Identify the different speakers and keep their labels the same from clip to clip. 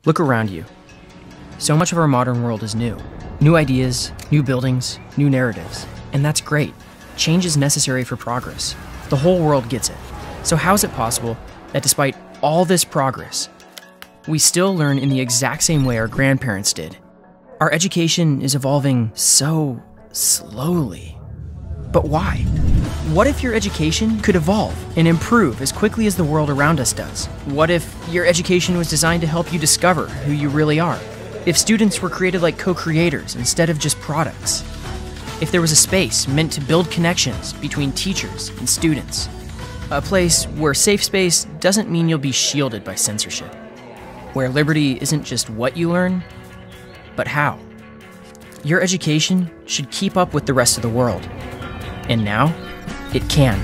Speaker 1: Look around you. So much of our modern world is new. New ideas, new buildings, new narratives. And that's great. Change is necessary for progress. The whole world gets it. So how is it possible that despite all this progress, we still learn in the exact same way our grandparents did? Our education is evolving so slowly. But why? What if your education could evolve and improve as quickly as the world around us does? What if your education was designed to help you discover who you really are? If students were created like co-creators instead of just products? If there was a space meant to build connections between teachers and students? A place where safe space doesn't mean you'll be shielded by censorship. Where liberty isn't just what you learn, but how. Your education should keep up with the rest of the world. And now, it can.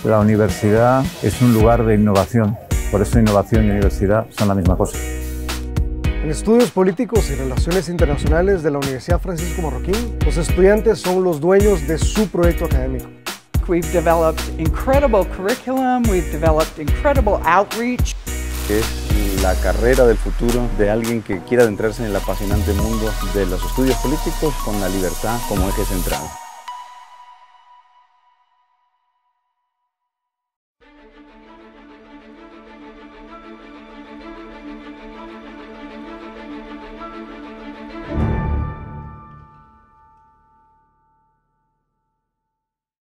Speaker 2: La universidad es un lugar de innovación, por eso innovación y universidad son la misma cosa.
Speaker 3: En Estudios Políticos y Relaciones Internacionales de la Universidad Francisco Marroquín, los estudiantes son los dueños de su proyecto académico.
Speaker 4: We've developed incredible curriculum, we've developed incredible outreach.
Speaker 5: Es la carrera del futuro de alguien que quiera adentrarse en el apasionante mundo de los estudios políticos con la libertad como eje central.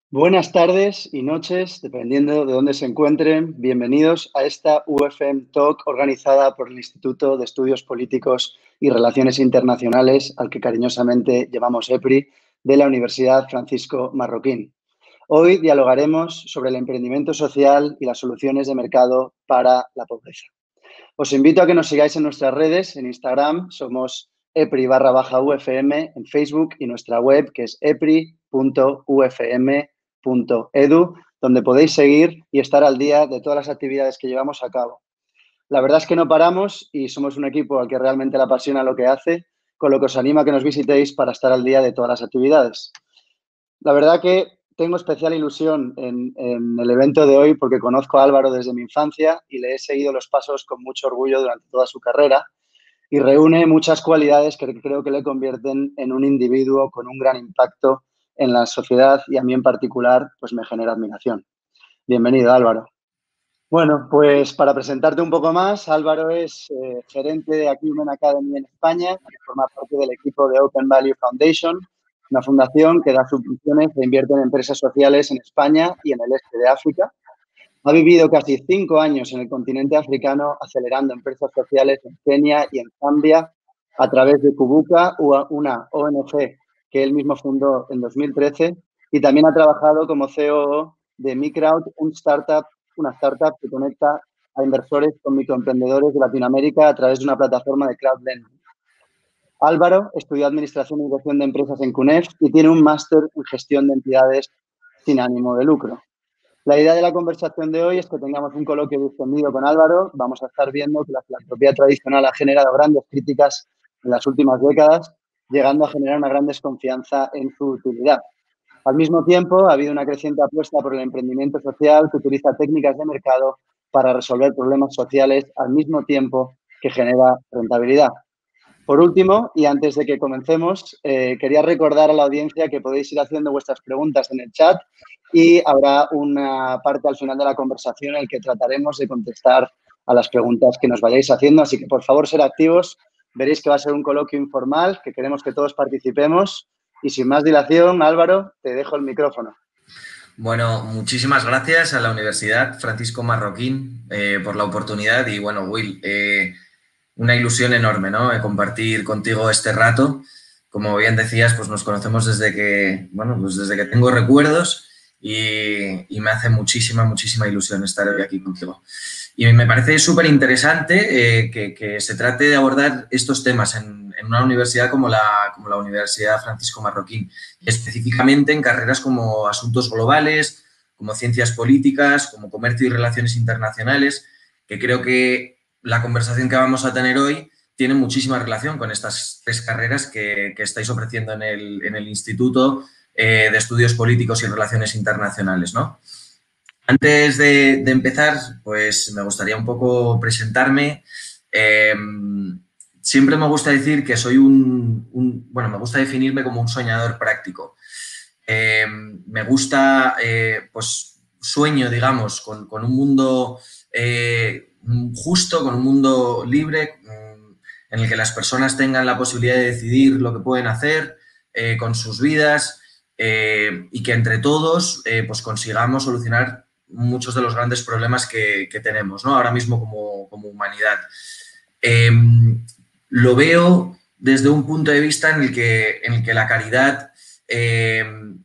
Speaker 6: Buenas tardes y noches, dependiendo de dónde se encuentren. Bienvenidos a esta UFM Talk organizada por el Instituto de Estudios Políticos y Relaciones Internacionales, al que cariñosamente llamamos EPRI, de la Universidad Francisco Marroquín. Hoy dialogaremos sobre el emprendimiento social y las soluciones de mercado para la pobreza. Os invito a que nos sigáis en nuestras redes, en Instagram somos EPRI_UFM, en Facebook y nuestra web que es epri.ufm.edu, donde podéis seguir y estar al día de todas las actividades que llevamos a cabo. La verdad es que no paramos y somos un equipo al que realmente le apasiona lo que hace, con lo que os animo a que nos visitéis para estar al día de todas las actividades. La verdad que tengo especial ilusión en el evento de hoy porque conozco a Álvaro desde mi infancia y le he seguido los pasos con mucho orgullo durante toda su carrera y reúne muchas cualidades que creo que le convierten en un individuo con un gran impacto en la sociedad y a mí en particular pues me genera admiración. Bienvenido, Álvaro. Bueno, pues para presentarte un poco más, Álvaro es gerente de Acumen Academy en España y forma parte del equipo de Open Value Foundation, una fundación que da subvenciones e invierte en empresas sociales en España y en el este de África. Ha vivido casi 5 años en el continente africano acelerando empresas sociales en Kenia y en Zambia a través de Kubuka, una ONG que él mismo fundó en 2013, y también ha trabajado como COO de MiCrowd, una startup que conecta a inversores con microemprendedores de Latinoamérica a través de una plataforma de crowdlending. Álvaro estudió Administración y Dirección de Empresas en CUNEF y tiene un máster en Gestión de Entidades sin ánimo de lucro. La idea de la conversación de hoy es que tengamos un coloquio distendido con Álvaro. Vamos a estar viendo que la filantropía tradicional ha generado grandes críticas en las últimas décadas, llegando a generar una gran desconfianza en su utilidad. Al mismo tiempo, ha habido una creciente apuesta por el emprendimiento social que utiliza técnicas de mercado para resolver problemas sociales al mismo tiempo que genera rentabilidad. Por último, y antes de que comencemos, quería recordar a la audiencia que podéis ir haciendo vuestras preguntas en el chat y habrá una parte al final de la conversación en la que trataremos de contestar a las preguntas que nos vayáis haciendo. Así que, por favor, ser activos. Veréis que va a ser un coloquio informal, que queremos que todos participemos. Y sin más dilación, Álvaro, te dejo el micrófono.
Speaker 7: Bueno, muchísimas gracias a la Universidad Francisco Marroquín por la oportunidad y, bueno, Will, una ilusión enorme, ¿no? Compartir contigo este rato. Como bien decías, pues nos conocemos desde que, bueno, pues desde que tengo recuerdos y me hace muchísima ilusión estar hoy aquí contigo. Y me parece súper interesante que se trate de abordar estos temas en una universidad como la Universidad Francisco Marroquín, y específicamente en carreras como Asuntos Globales, como Ciencias Políticas, como Comercio y Relaciones Internacionales, que creo que la conversación que vamos a tener hoy tiene muchísima relación con estas 3 carreras que estáis ofreciendo en el Instituto de Estudios Políticos y Relaciones Internacionales, ¿no? Antes de empezar, pues me gustaría un poco presentarme. Siempre me gusta decir que soy bueno, me gusta definirme como un soñador práctico. Me gusta, pues, sueño, digamos, con un mundo justo, con un mundo libre, en el que las personas tengan la posibilidad de decidir lo que pueden hacer con sus vidas y que entre todos pues consigamos solucionar muchos de los grandes problemas que tenemos, ¿no? Ahora mismo como humanidad. Lo veo desde un punto de vista en el que la caridad,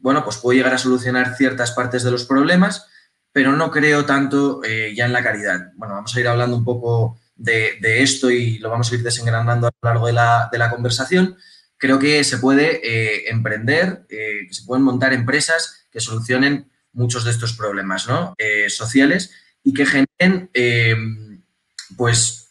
Speaker 7: bueno, pues puede llegar a solucionar ciertas partes de los problemas, pero no creo tanto ya en la caridad. Bueno, vamos a ir hablando un poco de esto y lo vamos a ir desengranando a lo largo de la conversación. Creo que se puede emprender, que se pueden montar empresas que solucionen muchos de estos problemas, ¿no? Sociales y que generen, pues,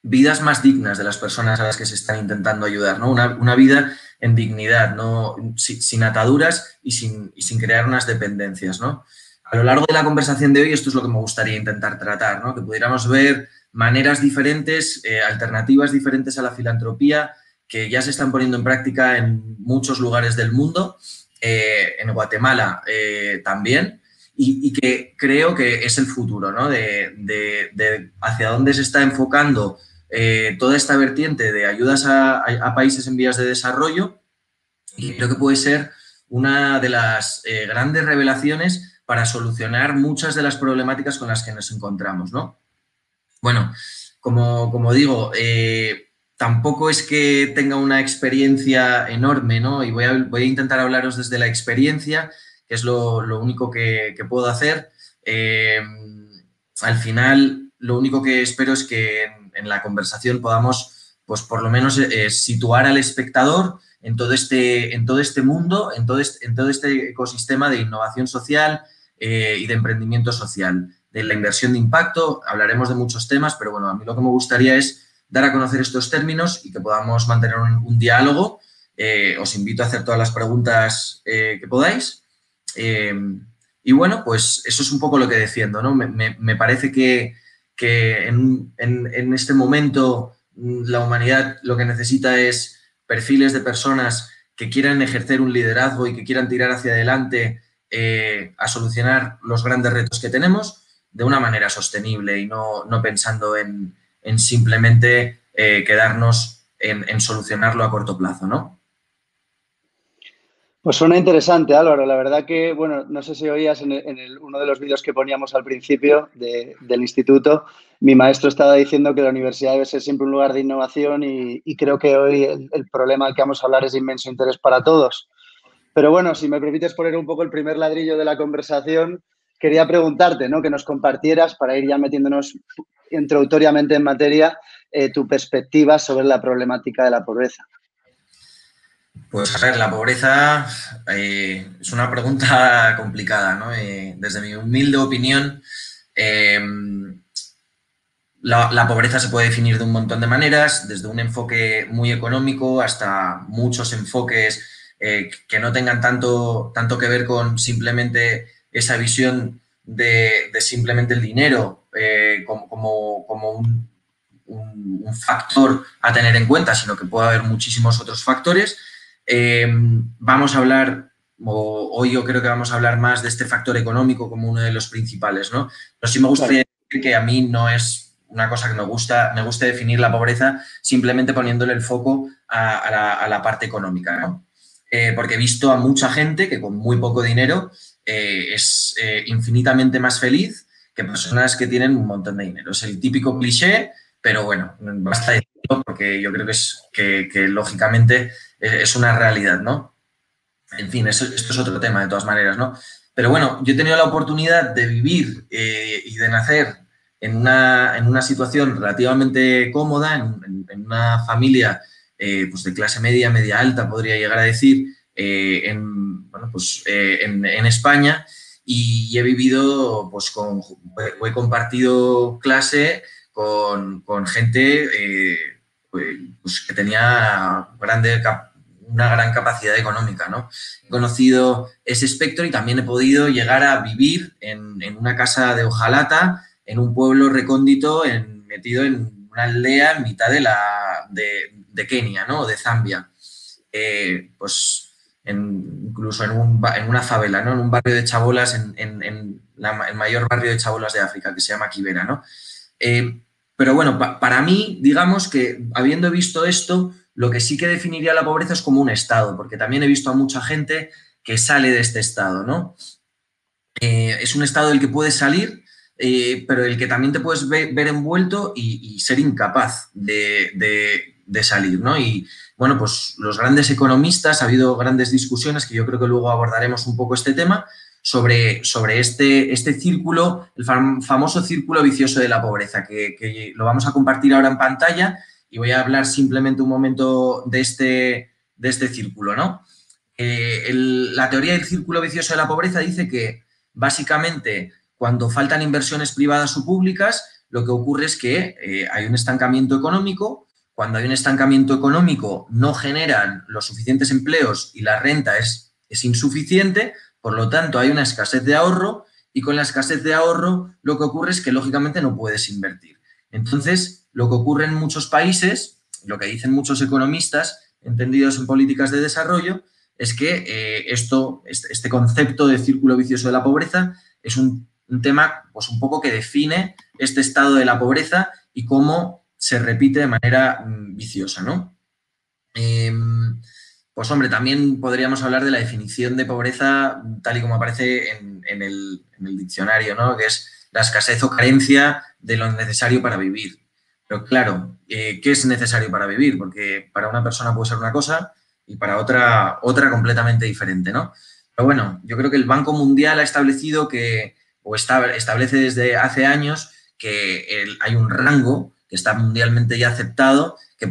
Speaker 7: vidas más dignas de las personas a las que se están intentando ayudar, ¿no? Una vida en dignidad, ¿no? Sin ataduras y sin crear unas dependencias, ¿no? A lo largo de la conversación de hoy esto es lo que me gustaría intentar tratar, ¿no? Que pudiéramos ver maneras diferentes, alternativas diferentes a la filantropía que ya se están poniendo en práctica en muchos lugares del mundo, en Guatemala también, y que creo que es el futuro, ¿no? De hacia dónde se está enfocando toda esta vertiente de ayudas a países en vías de desarrollo, y creo que puede ser una de las grandes revelaciones para solucionar muchas de las problemáticas con las que nos encontramos, ¿no? Bueno, como digo, tampoco es que tenga una experiencia enorme, ¿no? Y voy a intentar hablaros desde la experiencia, que es lo único que puedo hacer. Al final, lo único que espero es que en la conversación podamos, pues por lo menos, situar al espectador en todo este mundo, en todo este ecosistema de innovación social y de emprendimiento social, de la inversión de impacto. Hablaremos de muchos temas, pero bueno, a mí lo que me gustaría es dar a conocer estos términos y que podamos mantener un diálogo. Os invito a hacer todas las preguntas que podáis. Y bueno, pues eso es un poco lo que defiendo, ¿no? Me parece que en este momento la humanidad lo que necesita es perfiles de personas que quieran ejercer un liderazgo y que quieran tirar hacia adelante a solucionar los grandes retos que tenemos de una manera sostenible y no pensando en simplemente quedarnos en solucionarlo a corto plazo, ¿no?
Speaker 6: Pues suena interesante, Álvaro. La verdad que, bueno, no sé si oías en uno de los vídeos que poníamos al principio del instituto, mi maestro estaba diciendo que la universidad debe ser siempre un lugar de innovación y creo que hoy el problema del que vamos a hablar es de inmenso interés para todos. Pero bueno, si me permites poner un poco el primer ladrillo de la conversación, quería preguntarte, ¿no? Que nos compartieras, para ir ya metiéndonos introductoriamente en materia, tu perspectiva sobre la problemática de la pobreza.
Speaker 7: Pues a ver, la pobreza es una pregunta complicada, ¿no? Desde mi humilde opinión, la pobreza se puede definir de un montón de maneras, desde un enfoque muy económico hasta muchos enfoques que no tengan tanto que ver con simplemente esa visión de simplemente el dinero como un factor a tener en cuenta, sino que puede haber muchísimos otros factores. Vamos a hablar, hoy yo creo que vamos a hablar más de este factor económico como uno de los principales, ¿no? Pero sí me gustaría decir que a mí no es una cosa que me gusta definir la pobreza simplemente poniéndole el foco a la parte económica, ¿no? Porque he visto a mucha gente que con muy poco dinero es infinitamente más feliz que personas que tienen un montón de dinero. Es el típico cliché, pero bueno, basta decirlo porque yo creo que lógicamente es una realidad, ¿no? En fin, esto es otro tema de todas maneras, ¿no? Pero bueno, yo he tenido la oportunidad de vivir y de nacer en una situación relativamente cómoda, en una familia pues de clase media, media alta, podría llegar a decir, en España, y he vivido, pues he compartido clase con gente pues que tenía una gran capacidad económica, ¿no? He conocido ese espectro y también he podido llegar a vivir en una casa de hojalata, en un pueblo recóndito, metido en una aldea en mitad de Kenia, ¿no? O de Zambia. Pues incluso en una favela, ¿no? En un barrio de chabolas, en el mayor barrio de chabolas de África, que se llama Kibera, ¿no? Pero bueno, para mí, digamos que habiendo visto esto, lo que sí que definiría la pobreza es como un estado, porque también he visto a mucha gente que sale de este estado, ¿no? Es un estado del que puedes salir, pero el que también te puedes ver envuelto y ser incapaz de salir, ¿no? Y bueno, pues los grandes economistas, ha habido grandes discusiones, que yo creo que luego abordaremos un poco este tema, sobre este círculo, el famoso círculo vicioso de la pobreza, que lo vamos a compartir ahora en pantalla y voy a hablar simplemente un momento de este círculo, ¿no? La teoría del círculo vicioso de la pobreza dice que básicamente cuando faltan inversiones privadas o públicas, lo que ocurre es que hay un estancamiento económico. Cuando hay un estancamiento económico no generan los suficientes empleos y la renta es insuficiente, por lo tanto hay una escasez de ahorro y con la escasez de ahorro lo que ocurre es que lógicamente no puedes invertir. Entonces, lo que ocurre en muchos países, lo que dicen muchos economistas entendidos en políticas de desarrollo, es que este concepto de círculo vicioso de la pobreza es un tema pues un poco que define este estado de la pobreza y cómo se repite de manera viciosa, ¿no? Pues hombre, también podríamos hablar de la definición de pobreza tal y como aparece en el diccionario, ¿no? Que es la escasez o carencia de lo necesario para vivir. Pero claro, ¿qué es necesario para vivir? Porque para una persona puede ser una cosa y para otra completamente diferente, ¿no? Pero bueno, yo creo que el Banco Mundial ha establecido establece desde hace años que hay un rango que está mundialmente ya aceptado, que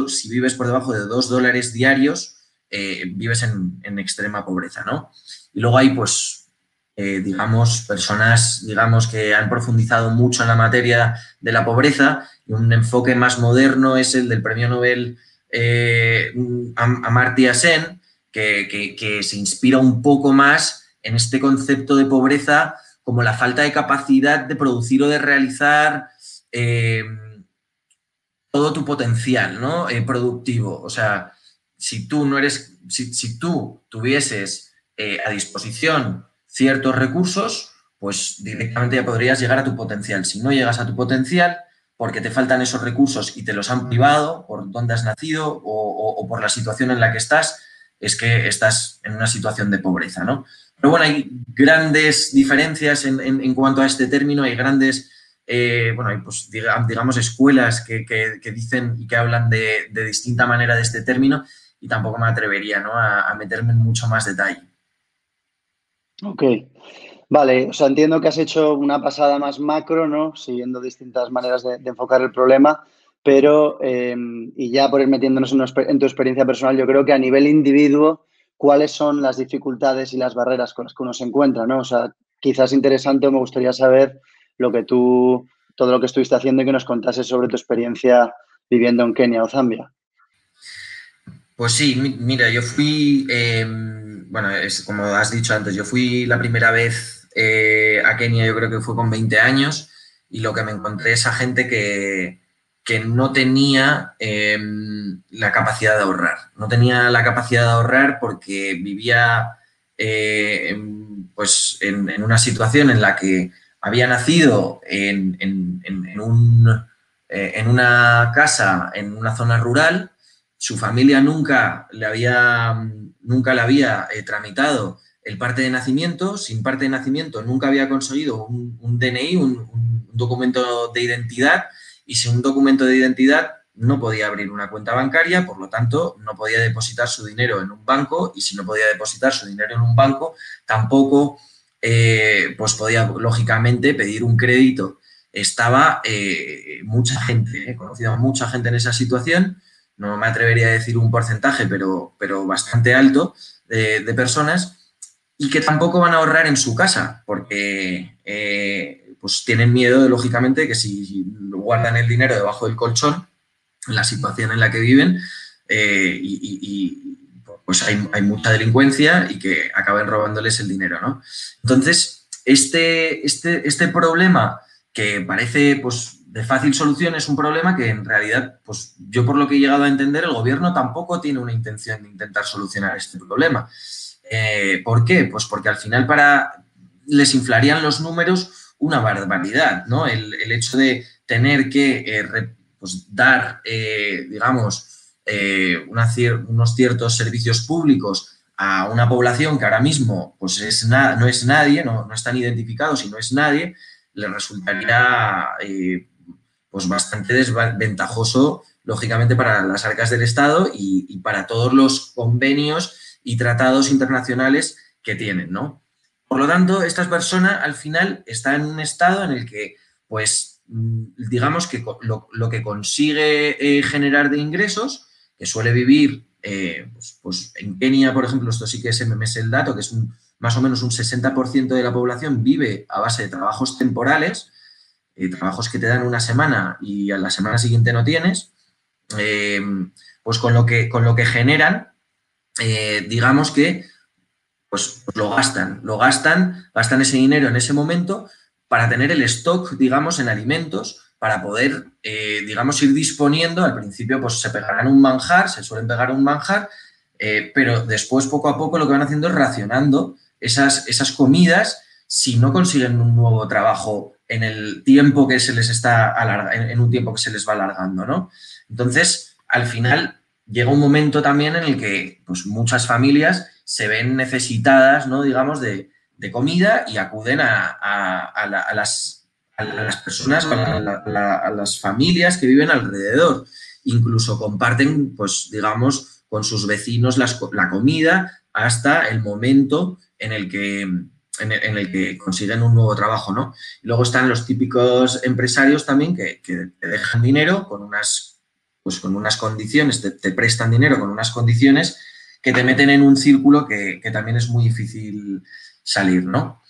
Speaker 7: si vives por debajo de $2 diarios, vives en extrema pobreza, ¿no? Y luego hay, pues, digamos, personas, digamos, que han profundizado mucho en la materia de la pobreza, y un enfoque más moderno es el del premio Nobel Amartya Sen, que se inspira un poco más en este concepto de pobreza como la falta de capacidad de producir o de realizar todo tu potencial, ¿no? Productivo. O sea, si tú tuvieses a disposición ciertos recursos, pues directamente ya podrías llegar a tu potencial. Si no llegas a tu potencial, porque te faltan esos recursos y te los han privado por dónde has nacido o por la situación en la que estás, es que estás en una situación de pobreza, ¿no? Pero bueno, hay grandes diferencias en cuanto a este término, hay grandes, hay pues, digamos, escuelas que dicen y que hablan de distinta manera de este término y tampoco me atrevería, ¿no?, a meterme en mucho más detalle.
Speaker 6: Ok. Vale, o sea, entiendo que has hecho una pasada más macro, ¿no?, siguiendo distintas maneras de enfocar el problema, pero, y ya por ir metiéndonos en tu experiencia personal, yo creo que a nivel individuo, ¿cuáles son las dificultades y las barreras con las que uno se encuentra, ¿no? O sea, quizás interesante o me gustaría saber todo lo que estuviste haciendo y que nos contases sobre tu experiencia viviendo en Kenia o Zambia.
Speaker 7: Pues sí, mira, yo fui, como has dicho antes, yo fui la primera vez a Kenia, yo creo que fue con 20 años, y lo que me encontré es a gente que no tenía la capacidad de ahorrar. No tenía la capacidad de ahorrar porque vivía en una situación en la que había nacido en una casa, en una zona rural. Su familia nunca le había tramitado el parte de nacimiento. Sin parte de nacimiento nunca había conseguido un DNI, un documento de identidad, y sin un documento de identidad no podía abrir una cuenta bancaria, por lo tanto no podía depositar su dinero en un banco, y si no podía depositar su dinero en un banco tampoco pues podía lógicamente pedir un crédito. Estaba mucha gente, he conocido a mucha gente en esa situación. No me atrevería a decir un porcentaje, pero bastante alto de personas, y que tampoco van a ahorrar en su casa, porque pues tienen miedo, lógicamente, que si guardan el dinero debajo del colchón, en la situación en la que viven, pues hay mucha delincuencia y que acaben robándoles el dinero, ¿no? Entonces, este problema que parece pues, de fácil solución es un problema que en realidad, pues yo por lo que he llegado a entender, el gobierno tampoco tiene una intención de intentar solucionar este problema. ¿Por qué? Pues porque al final les inflarían los números una barbaridad, ¿no? El hecho de tener que pues dar, digamos, unos ciertos servicios públicos a una población que ahora mismo pues no es nadie, no están identificados y no es nadie, les resultaría pues bastante desventajoso, lógicamente, para las arcas del Estado y para todos los convenios y tratados internacionales que tienen, ¿no? Por lo tanto, esta persona al final está en un estado en el que, pues, digamos que lo que consigue generar de ingresos, que suele vivir, pues en Kenia, por ejemplo, esto sí que me sé el dato, que es más o menos un 60% de la población vive a base de trabajos temporales, trabajos que te dan una semana y a la semana siguiente no tienes, pues con lo que generan, digamos que pues lo gastan ese dinero en ese momento para tener el stock, digamos, en alimentos, para poder, digamos, ir disponiendo. Al principio, pues se suelen pegar un manjar, pero después, poco a poco, lo que van haciendo es racionando esas comidas si no consiguen un nuevo trabajo en el tiempo que se les está en un tiempo que se les va alargando, ¿no? Entonces, al final, llega un momento también en el que pues, muchas familias se ven necesitadas, ¿no? Digamos, de comida y acuden a las personas, a las familias que viven alrededor. Incluso comparten, pues, digamos, con sus vecinos la comida hasta el momento en el que consiguen un nuevo trabajo, ¿no? Y luego están los típicos empresarios también que te dejan dinero con unas condiciones, te prestan dinero con unas condiciones que te meten en un círculo que también es muy difícil salir, ¿no?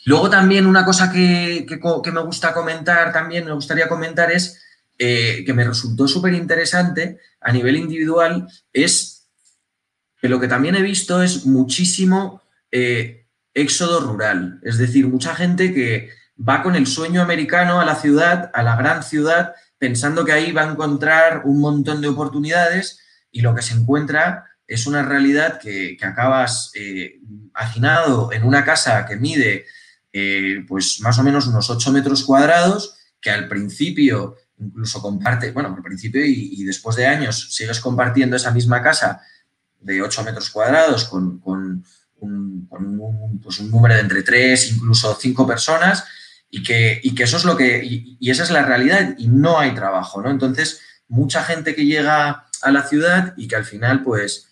Speaker 7: Luego también una cosa que me gustaría comentar es que me resultó súper interesante a nivel individual, es que lo que también he visto es muchísimo éxodo rural. Es decir, mucha gente que va con el sueño americano a la ciudad, a la gran ciudad, pensando que ahí va a encontrar un montón de oportunidades y lo que se encuentra es una realidad que acabas hacinado en una casa que mide pues más o menos unos 8 metros cuadrados, que al principio incluso al principio y después de años sigues compartiendo esa misma casa de 8 metros cuadrados con un número de entre 3, incluso 5 personas, y que eso es y esa es la realidad y no hay trabajo, ¿no? Entonces, mucha gente que llega a la ciudad y que al final, pues,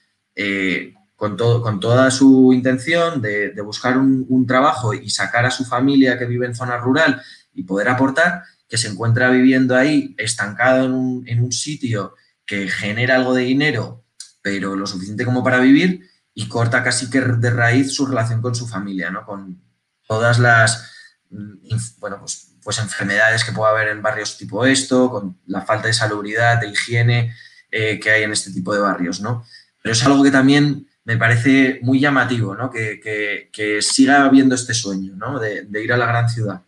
Speaker 7: con toda su intención de buscar un trabajo y sacar a su familia que vive en zona rural y poder aportar, que se encuentra viviendo ahí estancado en un sitio que genera algo de dinero, pero lo suficiente como para vivir, y corta casi que de raíz su relación con su familia, ¿no? Con todas las pues enfermedades que puede haber en barrios tipo esto, con la falta de salubridad, de higiene que hay en este tipo de barrios, ¿no? Pero es algo que también me parece muy llamativo, ¿no? Que siga habiendo este sueño, ¿no? De ir a la gran ciudad.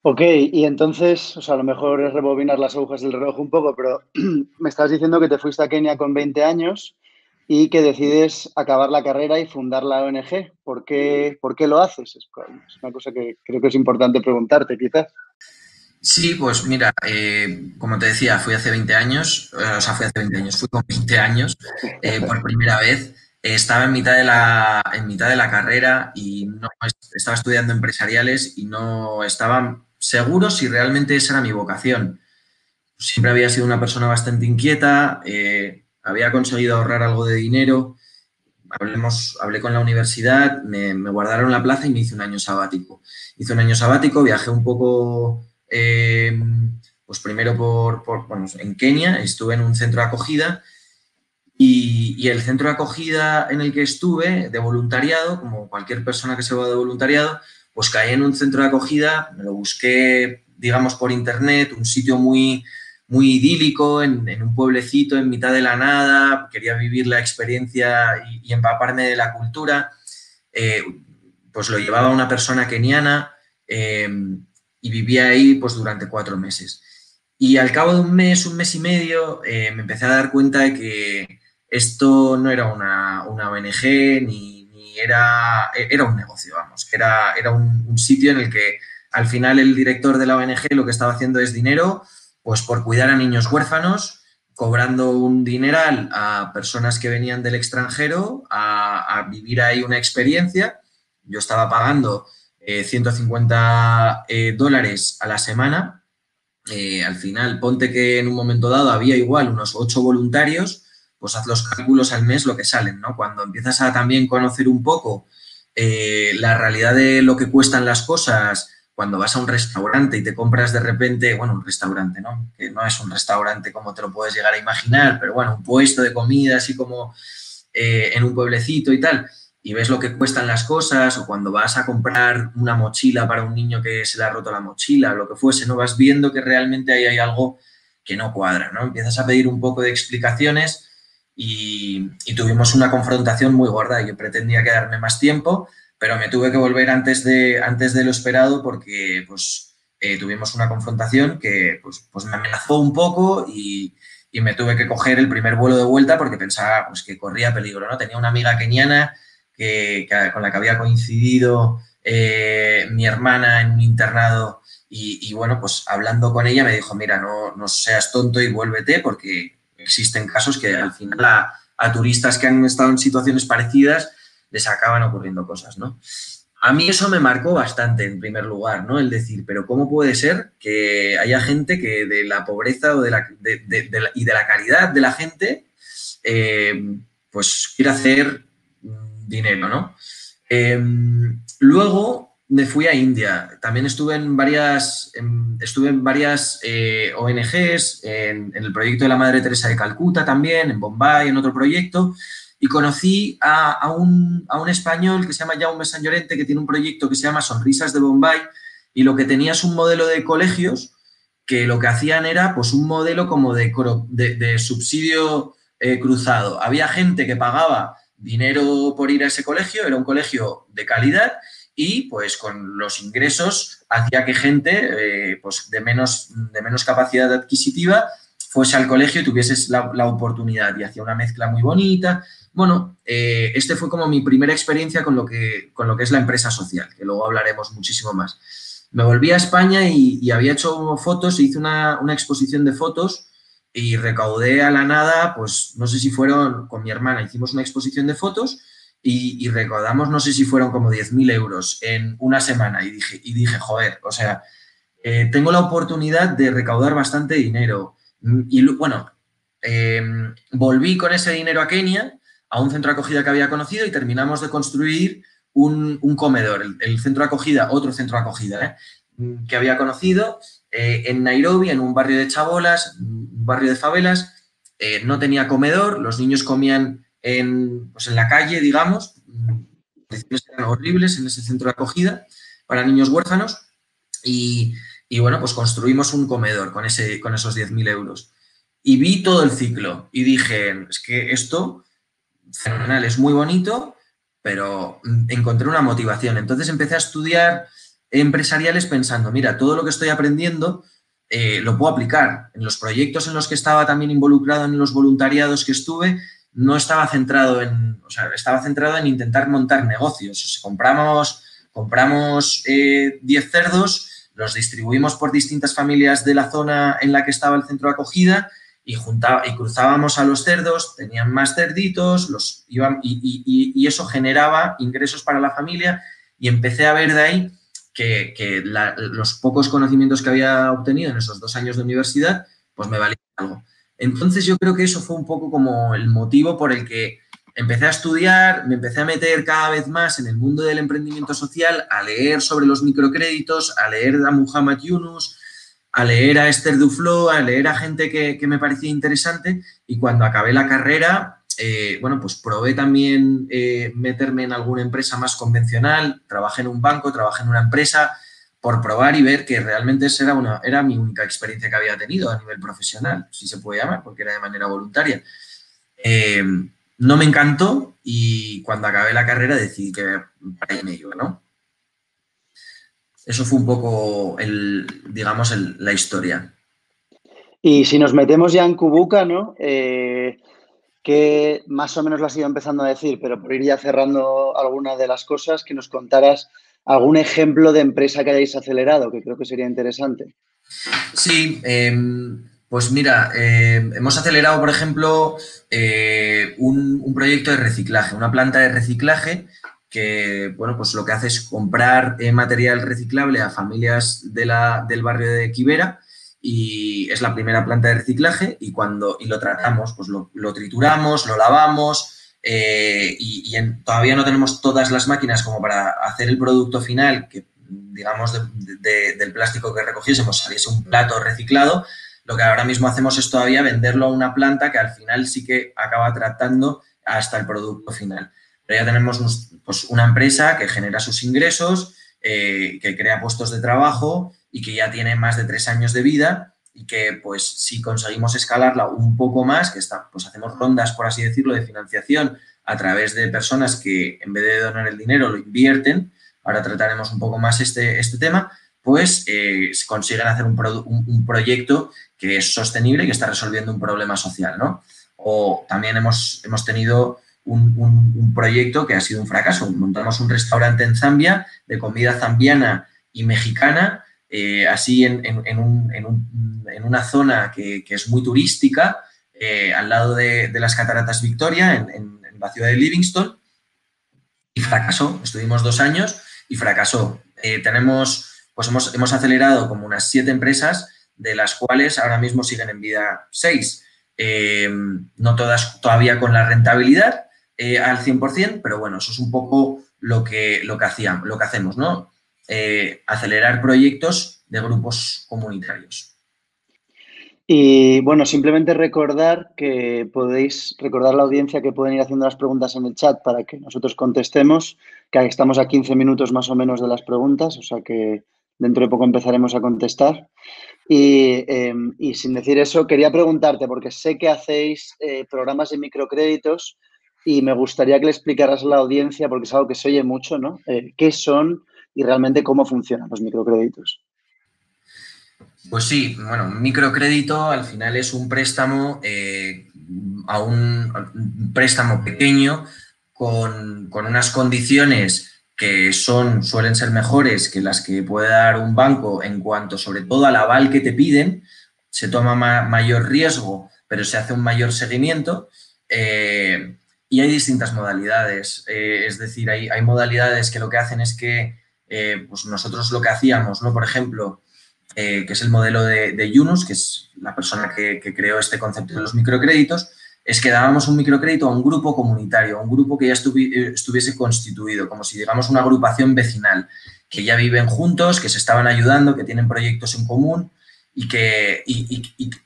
Speaker 6: Ok, y entonces, o sea, a lo mejor es rebobinar las agujas del reloj un poco, pero me estás diciendo que te fuiste a Kenia con 20 años y que decides acabar la carrera y fundar la ONG. ¿Por qué lo haces? Es una cosa que creo que es importante preguntarte, quizás.
Speaker 7: Sí, pues mira, como te decía, fui con 20 años por primera vez. Estaba en mitad de la carrera y estaba estudiando empresariales y no estaba seguro si realmente esa era mi vocación. Siempre había sido una persona bastante inquieta, había conseguido ahorrar algo de dinero, hablé con la universidad, me guardaron la plaza y me hice un año sabático. Hice un año sabático, viajé un poco, pues primero en Kenia, estuve en un centro de acogida y el centro de acogida en el que estuve, de voluntariado, como cualquier persona que se va de voluntariado, pues caí en un centro de acogida, me lo busqué, digamos, por internet, un sitio muy idílico, en un pueblecito en mitad de la nada, quería vivir la experiencia y empaparme de la cultura. Pues lo llevaba una persona keniana y vivía ahí pues durante 4 meses. Y al cabo de un mes y medio, me empecé a dar cuenta de que esto no era una ONG ni era un negocio, vamos, que era un sitio en el que al final el director de la ONG lo que estaba haciendo es dinero pues por cuidar a niños huérfanos, cobrando un dineral a personas que venían del extranjero a vivir ahí una experiencia. Yo estaba pagando $150 a la semana. Al final, ponte que en un momento dado había igual unos 8 voluntarios, pues haz los cálculos al mes lo que salen, ¿no? Cuando empiezas a también conocer un poco la realidad de lo que cuestan las cosas, cuando vas a un restaurante y te compras de repente, bueno, un restaurante, ¿no? Que no es un restaurante como te lo puedes llegar a imaginar, pero bueno, un puesto de comida así como en un pueblecito y tal, y ves lo que cuestan las cosas, o cuando vas a comprar una mochila para un niño que se le ha roto la mochila, o lo que fuese, ¿no? Vas viendo que realmente ahí hay algo que no cuadra, ¿no? Empiezas a pedir un poco de explicaciones y tuvimos una confrontación muy gorda. Yo pretendía quedarme más tiempo, pero me tuve que volver antes de lo esperado porque pues, tuvimos una confrontación que pues me amenazó un poco y me tuve que coger el primer vuelo de vuelta porque pensaba pues, que corría peligro, ¿no? Tenía una amiga keniana con la que había coincidido mi hermana en un internado y bueno, pues hablando con ella me dijo, mira, no seas tonto y vuélvete porque existen casos que al final a turistas que han estado en situaciones parecidas les acaban ocurriendo cosas, ¿no? A mí eso me marcó bastante, en primer lugar, ¿no? El decir, pero ¿cómo puede ser que haya gente que de la pobreza o de la caridad de la gente pues quiera hacer dinero, ¿no? Luego me fui a India. También estuve en varias ONGs, en el proyecto de la Madre Teresa de Calcuta también, en Bombay, en otro proyecto, y conocí a un español que se llama Jaume Sant Llorente, que tiene un proyecto que se llama Sonrisas de Bombay, y lo que tenía es un modelo de colegios que lo que hacían era pues un modelo como de subsidio cruzado. Había gente que pagaba dinero por ir a ese colegio, era un colegio de calidad y pues con los ingresos hacía que gente pues de menos capacidad adquisitiva fuese al colegio y tuvieses la oportunidad y hacía una mezcla muy bonita. Bueno, este fue como mi primera experiencia con lo que es la empresa social, que luego hablaremos muchísimo más. Me volví a España y había hecho fotos, hice una exposición de fotos y recaudé a la nada, pues no sé si fueron, con mi hermana hicimos una exposición de fotos y recaudamos, no sé si fueron como 10.000 euros en una semana y dije, joder, o sea, tengo la oportunidad de recaudar bastante dinero. Y bueno, volví con ese dinero a Kenia, a un centro de acogida que había conocido y terminamos de construir un comedor, el centro de acogida, otro centro de acogida, que había conocido en Nairobi, en un barrio de chabolas, un barrio de favelas. No tenía comedor, los niños comían en la calle, digamos. Las condiciones eran horribles en ese centro de acogida para niños huérfanos y bueno, pues construimos un comedor con esos 10.000 euros. Y vi todo el ciclo y dije, es que esto, fenomenal, es muy bonito, pero encontré una motivación. Entonces empecé a estudiar empresariales pensando, mira, todo lo que estoy aprendiendo lo puedo aplicar. En los proyectos en los que estaba también involucrado, en los voluntariados que estuve, no estaba centrado estaba centrado en intentar montar negocios. Compramos 10 cerdos, los distribuimos por distintas familias de la zona en la que estaba el centro de acogida y cruzábamos a los cerdos, tenían más cerditos, y eso generaba ingresos para la familia y empecé a ver de ahí que los pocos conocimientos que había obtenido en esos 2 años de universidad, pues me valían algo. Entonces yo creo que eso fue un poco como el motivo por el que empecé a estudiar, me empecé a meter cada vez más en el mundo del emprendimiento social, a leer sobre los microcréditos, a leer a Muhammad Yunus, a leer a Esther Duflo, a leer a gente que me parecía interesante y cuando acabé la carrera bueno, pues probé también meterme en alguna empresa más convencional, trabajé en un banco, trabajé en una empresa, por probar y ver que realmente esa era mi única experiencia que había tenido a nivel profesional, si se puede llamar, porque era de manera voluntaria. No me encantó y cuando acabé la carrera decidí que para ahí me iba, ¿no? Eso fue un poco, digamos, la historia.
Speaker 6: Y si nos metemos ya en Kubuka, ¿no? Que más o menos lo has ido empezando a decir, pero por ir ya cerrando algunas de las cosas, que nos contaras algún ejemplo de empresa que hayáis acelerado, que creo que sería interesante.
Speaker 7: Sí, pues mira, hemos acelerado, por ejemplo, un proyecto de reciclaje, una planta de reciclaje que, bueno, pues lo que hace es comprar material reciclable a familias del barrio de Quibera y es la primera planta de reciclaje y lo tratamos, pues lo trituramos, lo lavamos todavía no tenemos todas las máquinas como para hacer el producto final que, digamos, del plástico que recogiésemos saliese un plato reciclado. Lo que ahora mismo hacemos es todavía venderlo a una planta que al final sí que acaba tratando hasta el producto final. Pero ya tenemos pues, una empresa que genera sus ingresos, que crea puestos de trabajo y que ya tiene más de 3 años de vida y que, pues, si conseguimos escalarla un poco más, pues hacemos rondas, por así decirlo, de financiación a través de personas que, en vez de donar el dinero, lo invierten. Ahora trataremos un poco más este tema, pues consiguen hacer un proyecto que es sostenible y que está resolviendo un problema social, ¿no? O también hemos tenido un proyecto que ha sido un fracaso. Montamos un restaurante en Zambia de comida zambiana y mexicana, así en una zona que es muy turística, al lado de las Cataratas Victoria, en la ciudad de Livingstone, y fracasó. Estuvimos 2 años y fracasó. Hemos acelerado como unas 7 empresas, de las cuales ahora mismo siguen en vida 6. No todas todavía con la rentabilidad al 100%, pero bueno, eso es un poco lo que hacemos, ¿no? Acelerar proyectos de grupos comunitarios.
Speaker 6: Y bueno, simplemente recordar que podéis recordar a la audiencia que pueden ir haciendo las preguntas en el chat para que nosotros contestemos, que estamos a 15 minutos más o menos de las preguntas, o sea que dentro de poco empezaremos a contestar. Y sin decir eso, quería preguntarte, porque sé que hacéis programas de microcréditos y me gustaría que le explicaras a la audiencia, porque es algo que se oye mucho, ¿no? ¿Qué son y realmente cómo funcionan los microcréditos?
Speaker 7: Pues sí, bueno, un microcrédito al final es un préstamo un préstamo pequeño con unas condiciones que suelen ser mejores que las que puede dar un banco en cuanto sobre todo al aval que te piden. Se toma mayor riesgo, pero se hace un mayor seguimiento y hay distintas modalidades. Es decir, hay modalidades que lo que hacen es que pues nosotros lo que hacíamos, ¿no? Por ejemplo, que es el modelo de Yunus, que es la persona que creó este concepto de los microcréditos, es que dábamos un microcrédito a un grupo comunitario, a un grupo que ya estuviese constituido, como si digamos una agrupación vecinal, que ya viven juntos, que se estaban ayudando, que tienen proyectos en común y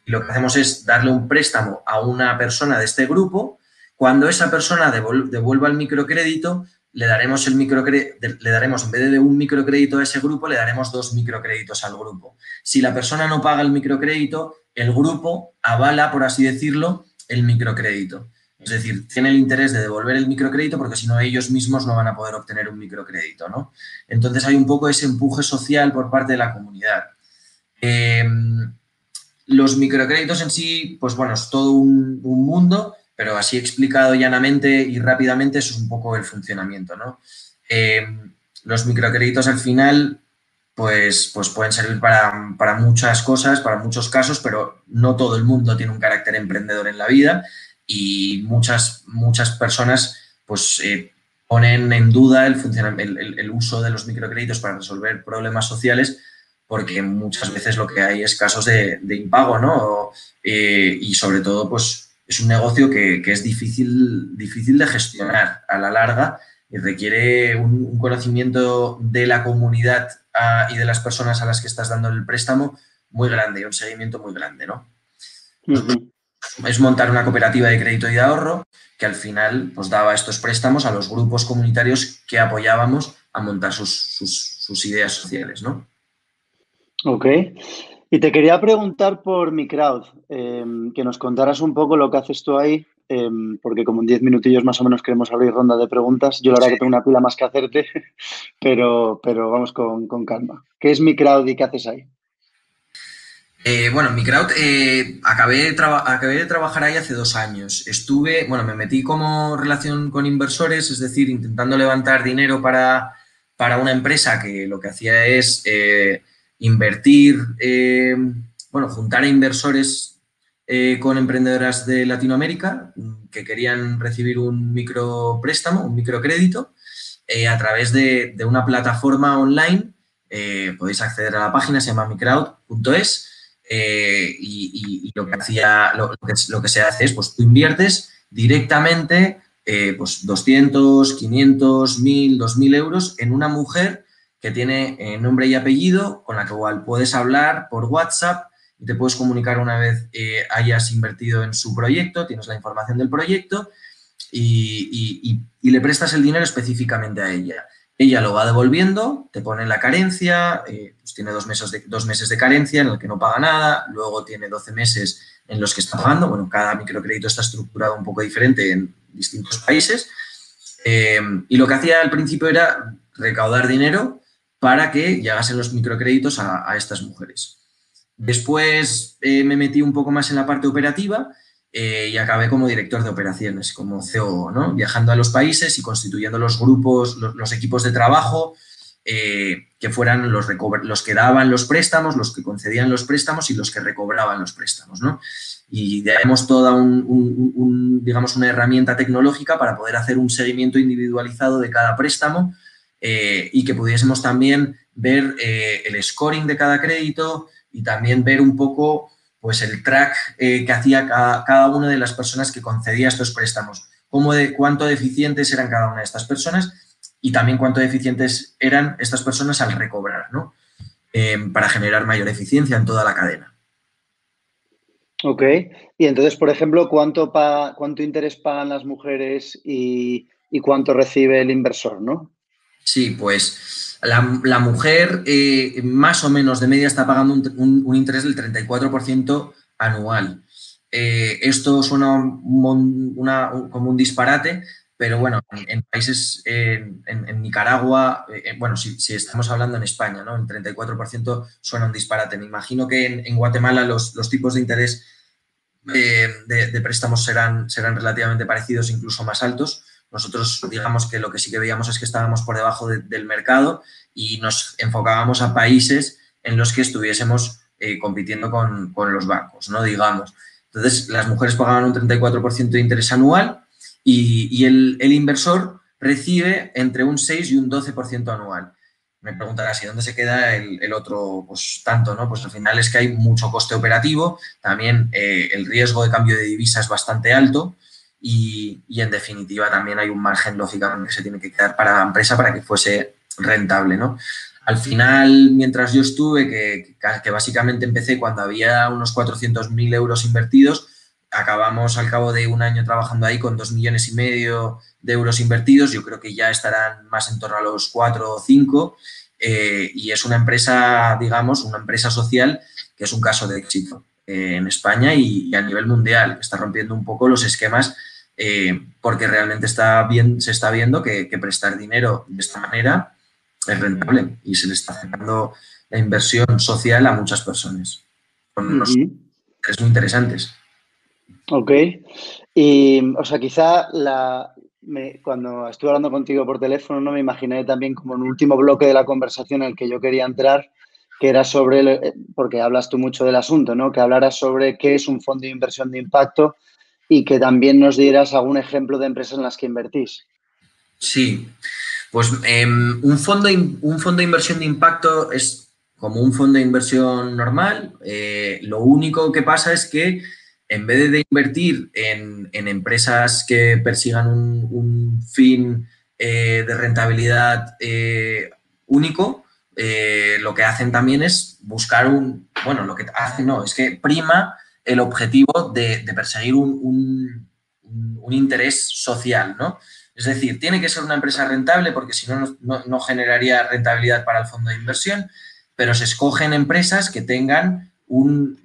Speaker 7: lo que hacemos es darle un préstamo a una persona de este grupo. Cuando esa persona devuelva el microcrédito, le daremos en vez de un microcrédito a ese grupo, le daremos 2 microcréditos al grupo. Si la persona no paga el microcrédito, el grupo avala, por así decirlo, el microcrédito. Es decir, tiene el interés de devolver el microcrédito porque si no ellos mismos no van a poder obtener un microcrédito, ¿no? Entonces hay un poco ese empuje social por parte de la comunidad. Los microcréditos en sí, pues bueno, es todo un mundo, pero así explicado llanamente y rápidamente eso es un poco el funcionamiento, ¿no? Los microcréditos al final pues pueden servir para muchas cosas, para muchos casos, pero no todo el mundo tiene un carácter emprendedor en la vida y muchas personas pues ponen en duda el uso de los microcréditos para resolver problemas sociales porque muchas veces lo que hay es casos de impago, ¿no? Y sobre todo pues es un negocio que es difícil de gestionar a la larga y requiere un conocimiento de la comunidad y de las personas a las que estás dando el préstamo muy grande y un seguimiento muy grande, ¿no?
Speaker 6: Uh-huh.
Speaker 7: es montar una cooperativa de crédito y de ahorro que al final pues daba estos préstamos a los grupos comunitarios que apoyábamos a montar sus ideas sociales, ¿no?
Speaker 6: Ok. Y te quería preguntar por Microwd, que nos contaras un poco lo que haces tú ahí, porque como en 10 minutillos más o menos queremos abrir ronda de preguntas. Yo la verdad que tengo una pila más que hacerte, pero vamos con calma. ¿Qué es Microwd y qué haces ahí?
Speaker 7: Bueno, en Microwd acabé de trabajar ahí hace 2 años. Me metí como relación con inversores, es decir, intentando levantar dinero para una empresa que lo que hacía es invertir, juntar a inversores con emprendedoras de Latinoamérica que querían recibir un micropréstamo, un microcrédito, a través de una plataforma online. Podéis acceder a la página, se llama microwd.es. Y lo que se hace es, pues tú inviertes directamente pues 200, 500, 1000, 2000 euros en una mujer que tiene nombre y apellido, con la que igual puedes hablar por WhatsApp y te puedes comunicar una vez hayas invertido en su proyecto, tienes la información del proyecto y le prestas el dinero específicamente a ella. Ella lo va devolviendo, te pone la carencia, pues tiene 2 meses de carencia en el que no paga nada, luego tiene 12 meses en los que está pagando. Bueno, cada microcrédito está estructurado un poco diferente en distintos países. Y lo que hacía al principio era recaudar dinero para que llegasen los microcréditos a estas mujeres. Después me metí un poco más en la parte operativa y acabé como director de operaciones, como COO, ¿no? Viajando a los países y constituyendo los grupos, los equipos de trabajo que fueran los que daban los préstamos, los que concedían los préstamos y los que recobraban los préstamos, ¿no? Y tenemos toda digamos, una herramienta tecnológica para poder hacer un seguimiento individualizado de cada préstamo y que pudiésemos también ver el scoring de cada crédito y también ver un poco pues el track que hacía cada una de las personas que concedía estos préstamos, cuánto deficientes eran cada una de estas personas y también cuánto deficientes eran estas personas al recobrar, ¿no? Para generar mayor eficiencia en toda la cadena.
Speaker 6: Ok. Y entonces, por ejemplo, ¿cuánto interés pagan las mujeres y cuánto recibe el inversor, no?
Speaker 7: Sí, pues la mujer más o menos de media está pagando un interés del 34% anual. Esto suena como un disparate, pero bueno, en países, en Nicaragua, si estamos hablando en España, ¿no? El 34% suena un disparate. Me imagino que en Guatemala los tipos de interés de préstamos serán relativamente parecidos, incluso más altos. Nosotros, digamos que lo que sí que veíamos es que estábamos por debajo del mercado y nos enfocábamos a países en los que estuviésemos compitiendo con los bancos, ¿no? Digamos. Entonces, las mujeres pagaban un 34% de interés anual y el inversor recibe entre un 6 y un 12% anual. Me preguntarás, ¿y dónde se queda el otro pues tanto, ¿no? Pues al final es que hay mucho coste operativo, también el riesgo de cambio de divisa es bastante alto. Y en definitiva también hay un margen, lógicamente, que se tiene que quedar para la empresa para que fuese rentable, ¿no? Al final, mientras yo estuve, que básicamente empecé cuando había unos 400.000 euros invertidos, acabamos al cabo de un año trabajando ahí con 2,5 millones de euros invertidos. Yo creo que ya estarán más en torno a los 4 o 5 y es una empresa, digamos, una empresa social que es un caso de éxito en España y a nivel mundial. Está rompiendo un poco los esquemas porque realmente se está viendo que prestar dinero de esta manera es rentable y se le está acercando la inversión social a muchas personas con unos intereses muy interesantes.
Speaker 6: Ok. Y, o sea, quizá cuando estuve hablando contigo por teléfono, no me imaginé también como en un último bloque de la conversación en el que yo quería entrar, que era porque hablas tú mucho del asunto, ¿no? Que hablaras sobre qué es un fondo de inversión de impacto y que también nos dieras algún ejemplo de empresas en las que invertís.
Speaker 7: Sí, pues un fondo de inversión de impacto es como un fondo de inversión normal. Lo único que pasa es que en vez de invertir en empresas que persigan un fin de rentabilidad único, lo que hacen también es buscar lo que hacen es que prima el objetivo de perseguir un interés social, ¿no? Es decir, tiene que ser una empresa rentable porque si no, no generaría rentabilidad para el fondo de inversión, pero se escogen empresas que tengan un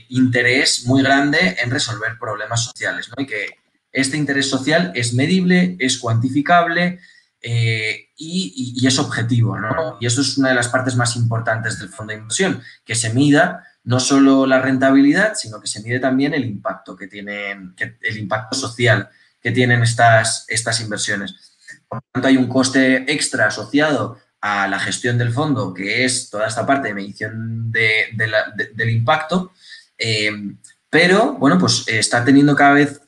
Speaker 7: interés muy grande en resolver problemas sociales, ¿no? Y que este interés social es medible, es cuantificable y es objetivo, ¿no? Y eso es una de las partes más importantes del fondo de inversión, que se mida no solo la rentabilidad, sino que se mide también el impacto que tienen, el impacto social que tienen estas inversiones. Por lo tanto, hay un coste extra asociado a la gestión del fondo, que es toda esta parte de medición del impacto, pero, bueno, pues está teniendo cada vez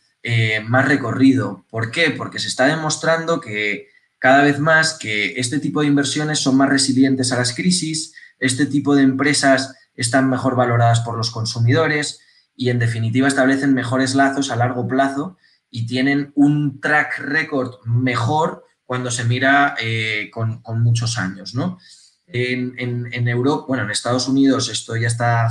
Speaker 7: más recorrido. ¿Por qué? Porque se está demostrando que cada vez más que este tipo de inversiones son más resilientes a las crisis, este tipo de empresas están mejor valoradas por los consumidores y, en definitiva, establecen mejores lazos a largo plazo y tienen un track record mejor cuando se mira con muchos años, ¿no? En Europa, bueno, en Estados Unidos esto ya están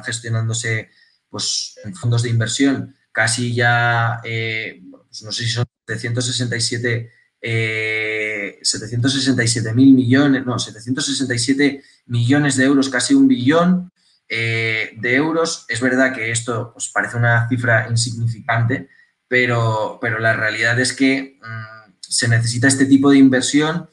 Speaker 7: gestionándose pues, en fondos de inversión casi ya, pues no sé si son 767 millones de euros, casi 1 billón de euros. Es verdad que esto pues, parece una cifra insignificante, pero la realidad es que se necesita este tipo de inversión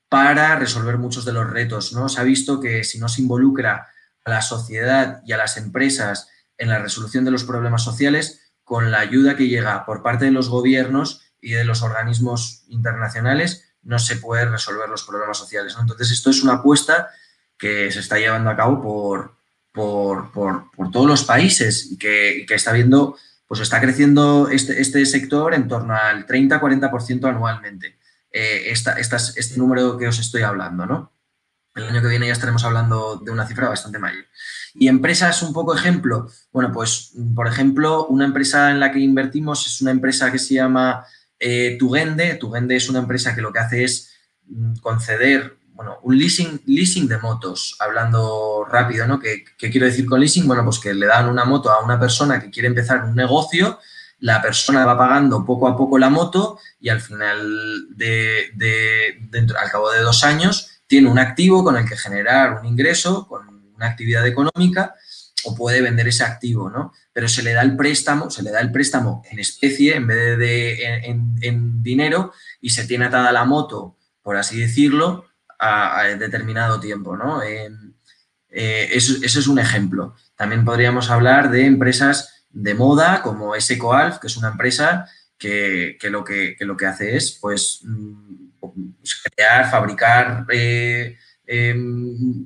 Speaker 7: para resolver muchos de los retos, ¿no? Se ha visto que si no se involucra a la sociedad y a las empresas en la resolución de los problemas sociales, con la ayuda que llega por parte de los gobiernos y de los organismos internacionales, no se puede resolver los problemas sociales, ¿no? Entonces, esto es una apuesta que se está llevando a cabo por todos los países y que está viendo, pues está creciendo este sector en torno al 30-40% anualmente. Este número que os estoy hablando, ¿no? El año que viene ya estaremos hablando de una cifra bastante mayor. Y empresas, un poco ejemplo, bueno, pues, por ejemplo, una empresa en la que invertimos es una empresa que se llama Tugende. Tugende es una empresa que lo que hace es conceder, bueno, un leasing de motos, hablando rápido, ¿no? ¿Qué quiero decir con leasing? Bueno, pues que le dan una moto a una persona que quiere empezar un negocio, la persona va pagando poco a poco la moto y al final, al cabo de 2 años, tiene un activo con el que generar un ingreso, con una actividad económica, o puede vender ese activo, ¿no? Pero se le da el préstamo en especie en vez de en dinero y se tiene atada la moto, por así decirlo, a determinado tiempo, ¿no? Eso es un ejemplo. También podríamos hablar de empresas de moda como Ecoalf, que es una empresa que lo que hace es pues crear, fabricar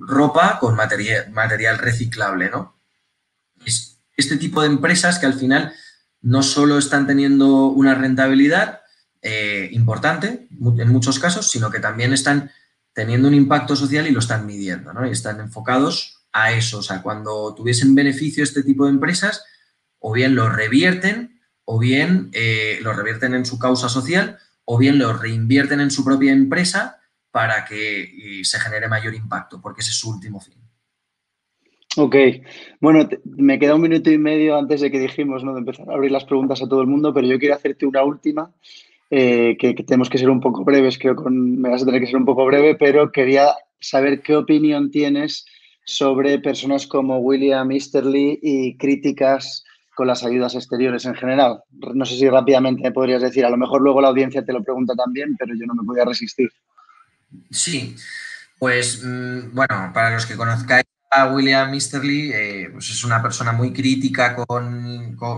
Speaker 7: ropa con material reciclable, ¿no? Es este tipo de empresas que al final no solo están teniendo una rentabilidad importante en muchos casos, sino que también están teniendo un impacto social y lo están midiendo, ¿no? Y están enfocados a eso. O sea, cuando tuviesen beneficio este tipo de empresas, o bien lo revierten, o bien lo revierten en su causa social, o bien lo reinvierten en su propia empresa para que se genere mayor impacto, porque ese es su último fin.
Speaker 6: Ok. Bueno, me queda 1 minuto y medio antes de que dijimos, ¿no?, de empezar a abrir las preguntas a todo el mundo, pero yo quiero hacerte una última, que tenemos que ser un poco breves, me vas a tener que ser un poco breve, pero quería saber qué opinión tienes sobre personas como William Easterly y críticas con las ayudas exteriores en general. No sé si rápidamente me podrías decir, a lo mejor luego la audiencia te lo pregunta también, pero yo no me podía resistir.
Speaker 7: Sí, pues bueno, para los que conozcáis a William Easterly, pues es una persona muy crítica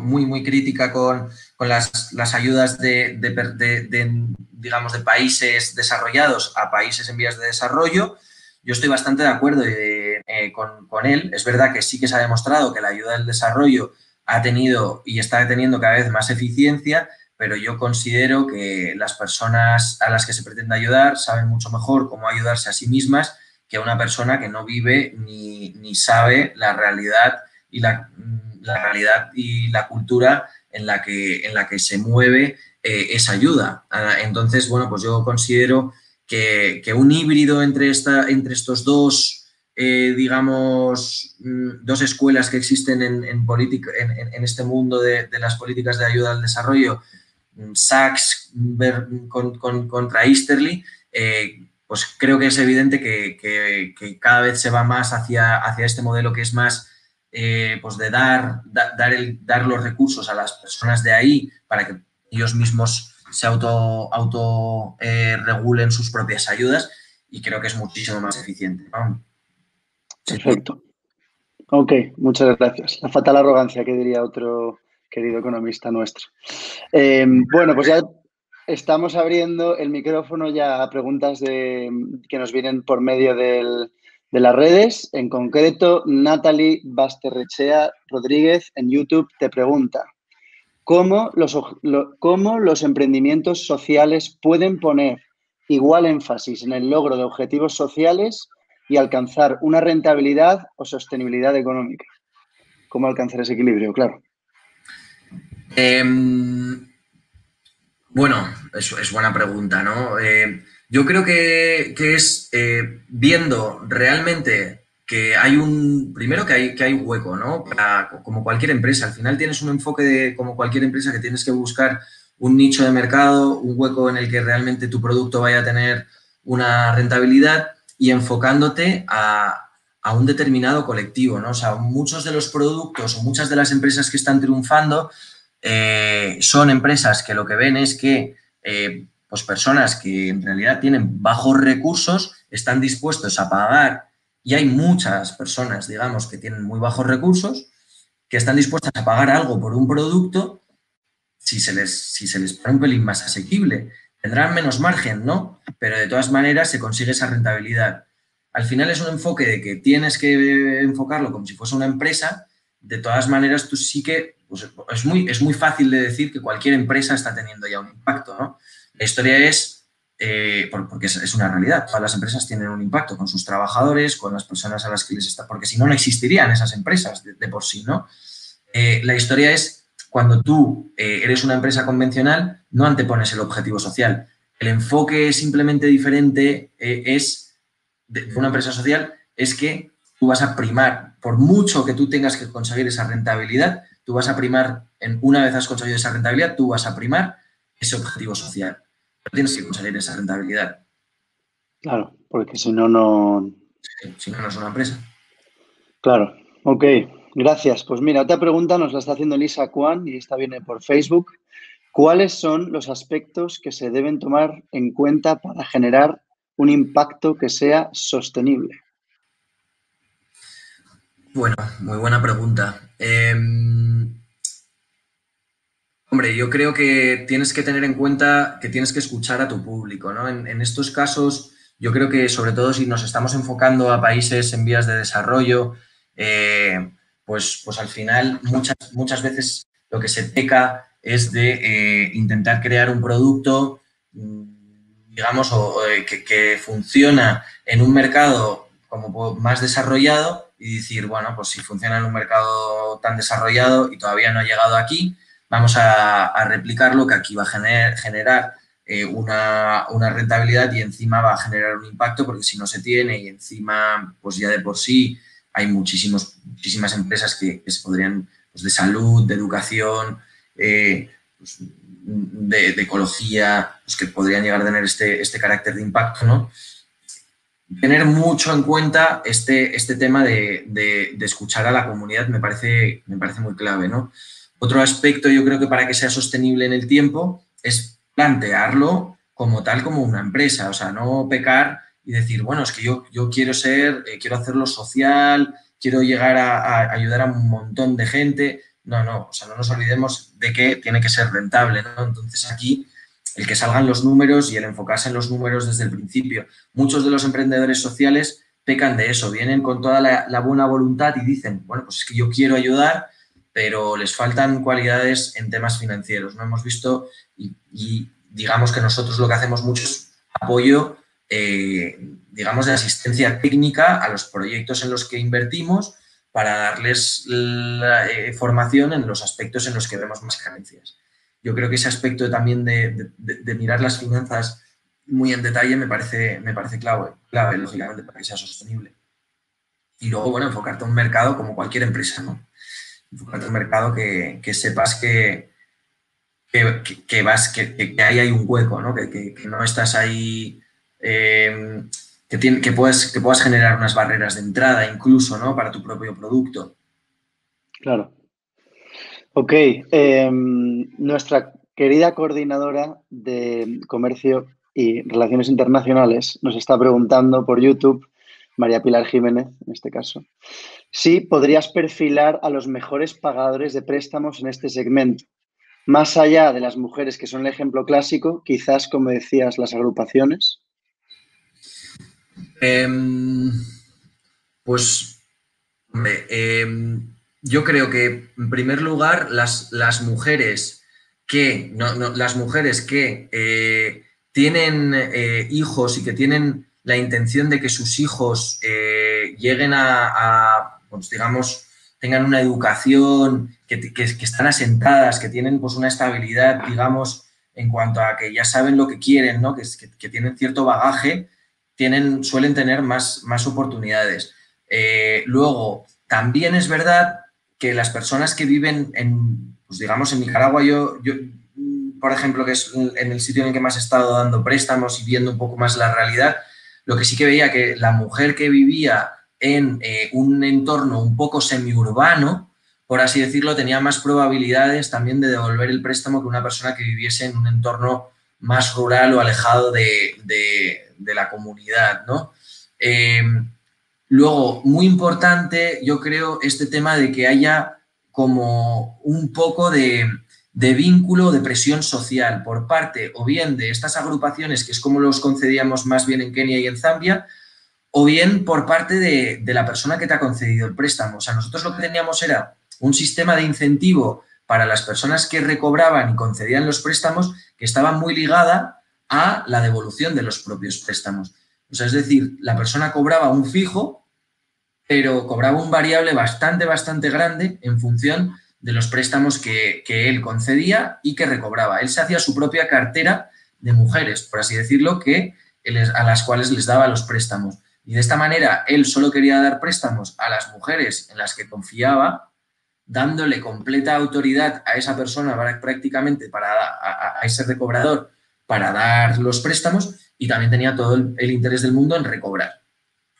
Speaker 7: muy crítica con las ayudas digamos, de países desarrollados a países en vías de desarrollo. Yo estoy bastante de acuerdo con él. Es verdad que sí que se ha demostrado que la ayuda del desarrollo ha tenido y está teniendo cada vez más eficiencia, pero yo considero que las personas a las que se pretende ayudar saben mucho mejor cómo ayudarse a sí mismas que una persona que no vive ni sabe la realidad y la realidad y la cultura en la que se mueve esa ayuda. Entonces, bueno, pues yo considero que un híbrido entre estos dos digamos, dos escuelas que existen en este mundo de las políticas de ayuda al desarrollo, Sachs contra Easterly, pues creo que es evidente que cada vez se va más hacia este modelo que es más pues de dar los recursos a las personas de ahí para que ellos mismos se regulen sus propias ayudas, y creo que es muchísimo más eficiente, ¿no?
Speaker 6: Perfecto. Ok, muchas gracias. La fatal arrogancia, que diría otro querido economista nuestro. Bueno, pues ya estamos abriendo el micrófono ya a preguntas que nos vienen por medio de las redes. En concreto, Natalie Basterrechea Rodríguez en YouTube te pregunta: ¿cómo los emprendimientos sociales pueden poner igual énfasis en el logro de objetivos sociales y alcanzar una rentabilidad o sostenibilidad económica? ¿Cómo alcanzar ese equilibrio? Claro.
Speaker 7: Bueno, es buena pregunta, ¿no? Yo creo que es viendo realmente que hay primero que hay hueco, ¿no? Como cualquier empresa, al final tienes un enfoque como cualquier empresa, que tienes que buscar un nicho de mercado, un hueco en el que realmente tu producto vaya a tener una rentabilidad, y enfocándote a un determinado colectivo, ¿no? O sea, muchos de los productos o muchas de las empresas que están triunfando son empresas que lo que ven es que pues personas que en realidad tienen bajos recursos están dispuestos a pagar, y hay muchas personas, digamos, que tienen muy bajos recursos, que están dispuestas a pagar algo por un producto si se les pone un pelín más asequible. Tendrán menos margen, ¿no? Pero de todas maneras se consigue esa rentabilidad. Al final es un enfoque de que tienes que enfocarlo como si fuese una empresa. De todas maneras, tú sí que pues es muy fácil de decir que cualquier empresa está teniendo ya un impacto, ¿no? La historia es, porque es una realidad, todas las empresas tienen un impacto con sus trabajadores, con las personas a las que les está, porque si no, no existirían esas empresas de por sí, ¿no? La historia es cuando tú eres una empresa convencional, no antepones el objetivo social. El enfoque simplemente diferente de una empresa social es que tú vas a primar, por mucho que tú tengas que conseguir esa rentabilidad, tú vas a primar, una vez has conseguido esa rentabilidad, tú vas a primar ese objetivo social. Pero tienes que conseguir esa rentabilidad.
Speaker 6: Claro, porque si no, no...
Speaker 7: Sí, si no, no es una empresa.
Speaker 6: Claro, ok, gracias. Pues mira, otra pregunta nos la está haciendo Lisa Kwan, y esta viene por Facebook. ¿Cuáles son los aspectos que se deben tomar en cuenta para generar un impacto que sea sostenible?
Speaker 7: Bueno, muy buena pregunta. Hombre, yo creo que tienes que tener en cuenta que tienes que escuchar a tu público, ¿no? En estos casos, yo creo que sobre todo si nos estamos enfocando a países en vías de desarrollo, pues al final muchas veces lo que se peca es de intentar crear un producto, digamos, que funciona en un mercado como más desarrollado, y decir, bueno, pues si funciona en un mercado tan desarrollado y todavía no ha llegado aquí, vamos a replicarlo, que aquí va a generar una rentabilidad, y encima va a generar un impacto, porque si no se tiene, y encima pues ya de por sí hay muchísimas empresas que se podrían, pues de salud, de educación, pues de ecología, pues que podrían llegar a tener este carácter de impacto, ¿no? Tener mucho en cuenta este tema de escuchar a la comunidad me parece muy clave, ¿no? Otro aspecto, yo creo que para que sea sostenible en el tiempo, es plantearlo como tal, como una empresa. O sea, no pecar y decir, bueno, es que yo quiero hacerlo social, quiero llegar a ayudar a un montón de gente. No, o sea, no nos olvidemos de que tiene que ser rentable, ¿no? Entonces aquí el que salgan los números y el enfocarse en los números desde el principio. Muchos de los emprendedores sociales pecan de eso, vienen con toda la buena voluntad y dicen, bueno, pues es que yo quiero ayudar, pero les faltan cualidades en temas financieros. No hemos visto, y digamos que nosotros lo que hacemos mucho es apoyo, digamos, de asistencia técnica a los proyectos en los que invertimos, para darles formación en los aspectos en los que vemos más carencias. Yo creo que ese aspecto también de mirar las finanzas muy en detalle me parece clave, lógicamente, para que sea sostenible. y luego, bueno, enfocarte a un mercado como cualquier empresa, ¿no? Enfocarte a un mercado que sepas que ahí hay un hueco, ¿no? Que no estás ahí, que puedas generar unas barreras de entrada incluso, ¿no? Para tu propio producto.
Speaker 6: Claro. Ok, nuestra querida coordinadora de Comercio y Relaciones Internacionales nos está preguntando por YouTube, María Pilar Jiménez en este caso, si podrías perfilar a los mejores pagadores de préstamos en este segmento. Más allá de las mujeres, que son el ejemplo clásico, quizás, como decías, las agrupaciones.
Speaker 7: Pues, hombre, yo creo que, en primer lugar, las mujeres que, las mujeres que tienen hijos y que tienen la intención de que sus hijos lleguen pues, digamos, tengan una educación, que están asentadas, que tienen pues, una estabilidad, digamos, en cuanto a que ya saben lo que quieren, ¿no? que tienen cierto bagaje, suelen tener más oportunidades. Luego, también es verdad que las personas que viven pues digamos, en Nicaragua, yo, por ejemplo, que es en el sitio en el que más he estado dando préstamos y viendo un poco más la realidad, lo que sí que veía que la mujer que vivía en un entorno un poco semiurbano, por así decirlo, tenía más probabilidades también de devolver el préstamo que una persona que viviese en un entorno más rural o alejado de la comunidad, ¿no? Luego, muy importante, yo creo, este tema de que haya como un poco de vínculo, de presión social por parte o bien de estas agrupaciones, que es como los concedíamos más bien en Kenia y en Zambia, o bien por parte de la persona que te ha concedido el préstamo. O sea, nosotros lo que teníamos era un sistema de incentivo para las personas que recobraban y concedían los préstamos que estaba muy ligada a la devolución de los propios préstamos. O sea, es decir, la persona cobraba un fijo, pero cobraba un variable bastante grande en función de los préstamos que él concedía y que recobraba. Él se hacía su propia cartera de mujeres, por así decirlo, a las cuales les daba los préstamos. Y de esta manera, él solo quería dar préstamos a las mujeres en las que confiaba, dándole completa autoridad a esa persona prácticamente a ese recobrador para dar los préstamos, y también tenía todo el interés del mundo en recobrar.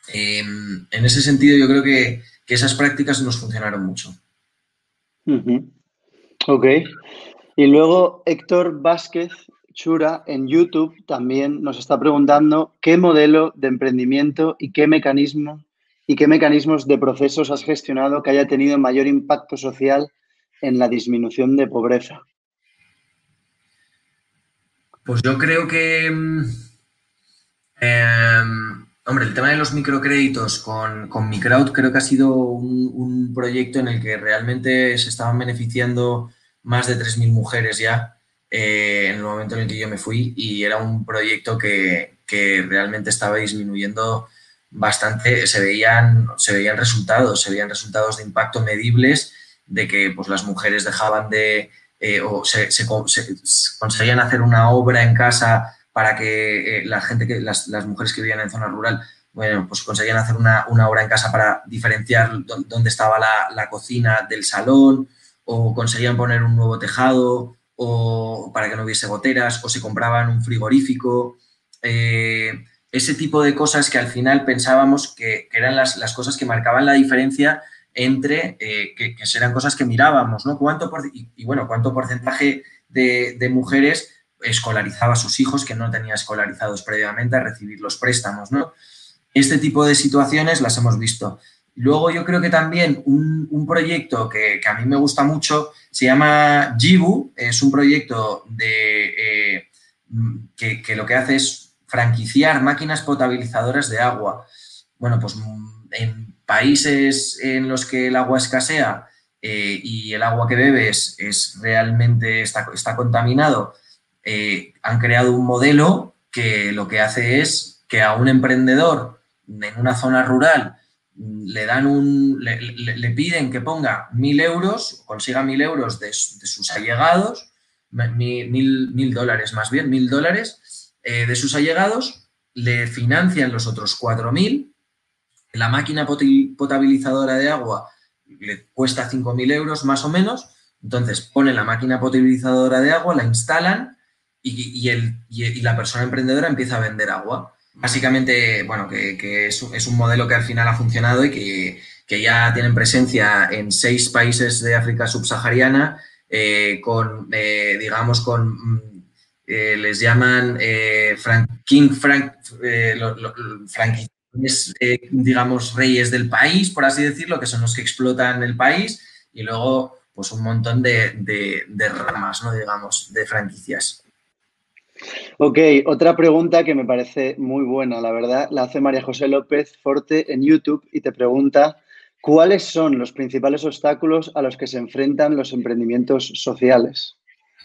Speaker 7: En ese sentido, yo creo que esas prácticas nos funcionaron mucho.
Speaker 6: Ok. Y luego Héctor Vázquez Chura en YouTube también nos está preguntando qué modelo de emprendimiento y qué mecanismos de procesos has gestionado que haya tenido mayor impacto social en la disminución de pobreza.
Speaker 7: Pues yo creo que, hombre, el tema de los microcréditos con Microwd creo que ha sido un proyecto en el que realmente se estaban beneficiando más de 3.000 mujeres ya en el momento en el que yo me fui, y era un proyecto que realmente estaba disminuyendo bastante. Se veían resultados de impacto medibles, de que pues, las mujeres dejaban de... o se conseguían hacer una obra en casa para que las mujeres que vivían en zona rural, bueno, pues conseguían hacer una obra en casa para diferenciar dónde estaba la cocina del salón, o conseguían poner un nuevo tejado, o para que no hubiese goteras, o se compraban un frigorífico. Ese tipo de cosas que al final pensábamos que eran las cosas que marcaban la diferencia entre que eran cosas que mirábamos, ¿no? ¿Cuánto porcentaje de mujeres escolarizaba a sus hijos que no tenía escolarizados previamente a recibir los préstamos, ¿no? Este tipo de situaciones las hemos visto. Luego yo creo que también un proyecto que a mí me gusta mucho se llama Jibu. Es un proyecto que lo que hace es franquiciar máquinas potabilizadoras de agua. Bueno, pues en países en los que el agua escasea y el agua que bebes realmente está contaminado, han creado un modelo que lo que hace es que a un emprendedor en una zona rural le piden que ponga 1.000 euros, consiga 1.000 euros de sus allegados, $1.000 más bien, $1.000 de sus allegados, le financian los otros 4.000, La máquina potabilizadora de agua le cuesta 5.000 euros más o menos, entonces ponen la máquina potabilizadora de agua, la instalan y la persona emprendedora empieza a vender agua. Básicamente, bueno, que es un modelo que al final ha funcionado y que ya tienen presencia en 6 países de África subsahariana les llaman digamos, reyes del país, por así decirlo, que son los que explotan el país, y luego pues un montón de ramas, ¿no? Digamos, de franquicias.
Speaker 6: Ok, otra pregunta que me parece muy buena, la verdad, la hace María José López Forte en YouTube y te pregunta: ¿cuáles son los principales obstáculos a los que se enfrentan los emprendimientos sociales?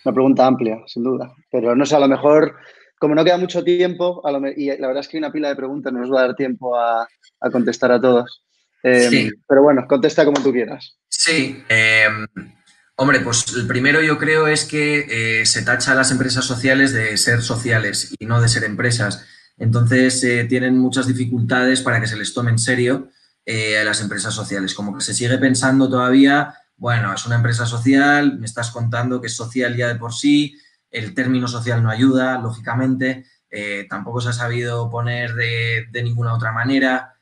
Speaker 6: Una pregunta amplia, sin duda, pero no sé, a lo mejor, como no queda mucho tiempo, y la verdad es que hay una pila de preguntas, no nos va a dar tiempo a contestar a todos.
Speaker 7: Sí.
Speaker 6: Pero bueno, contesta como tú quieras.
Speaker 7: Sí. Hombre, pues el primero yo creo es que se tacha a las empresas sociales de ser sociales y no de ser empresas. Entonces tienen muchas dificultades para que se les tome en serio a las empresas sociales. Como que se sigue pensando todavía, bueno, es una empresa social, me estás contando que es social ya de por sí, el término social no ayuda, lógicamente, tampoco se ha sabido poner de ninguna otra manera.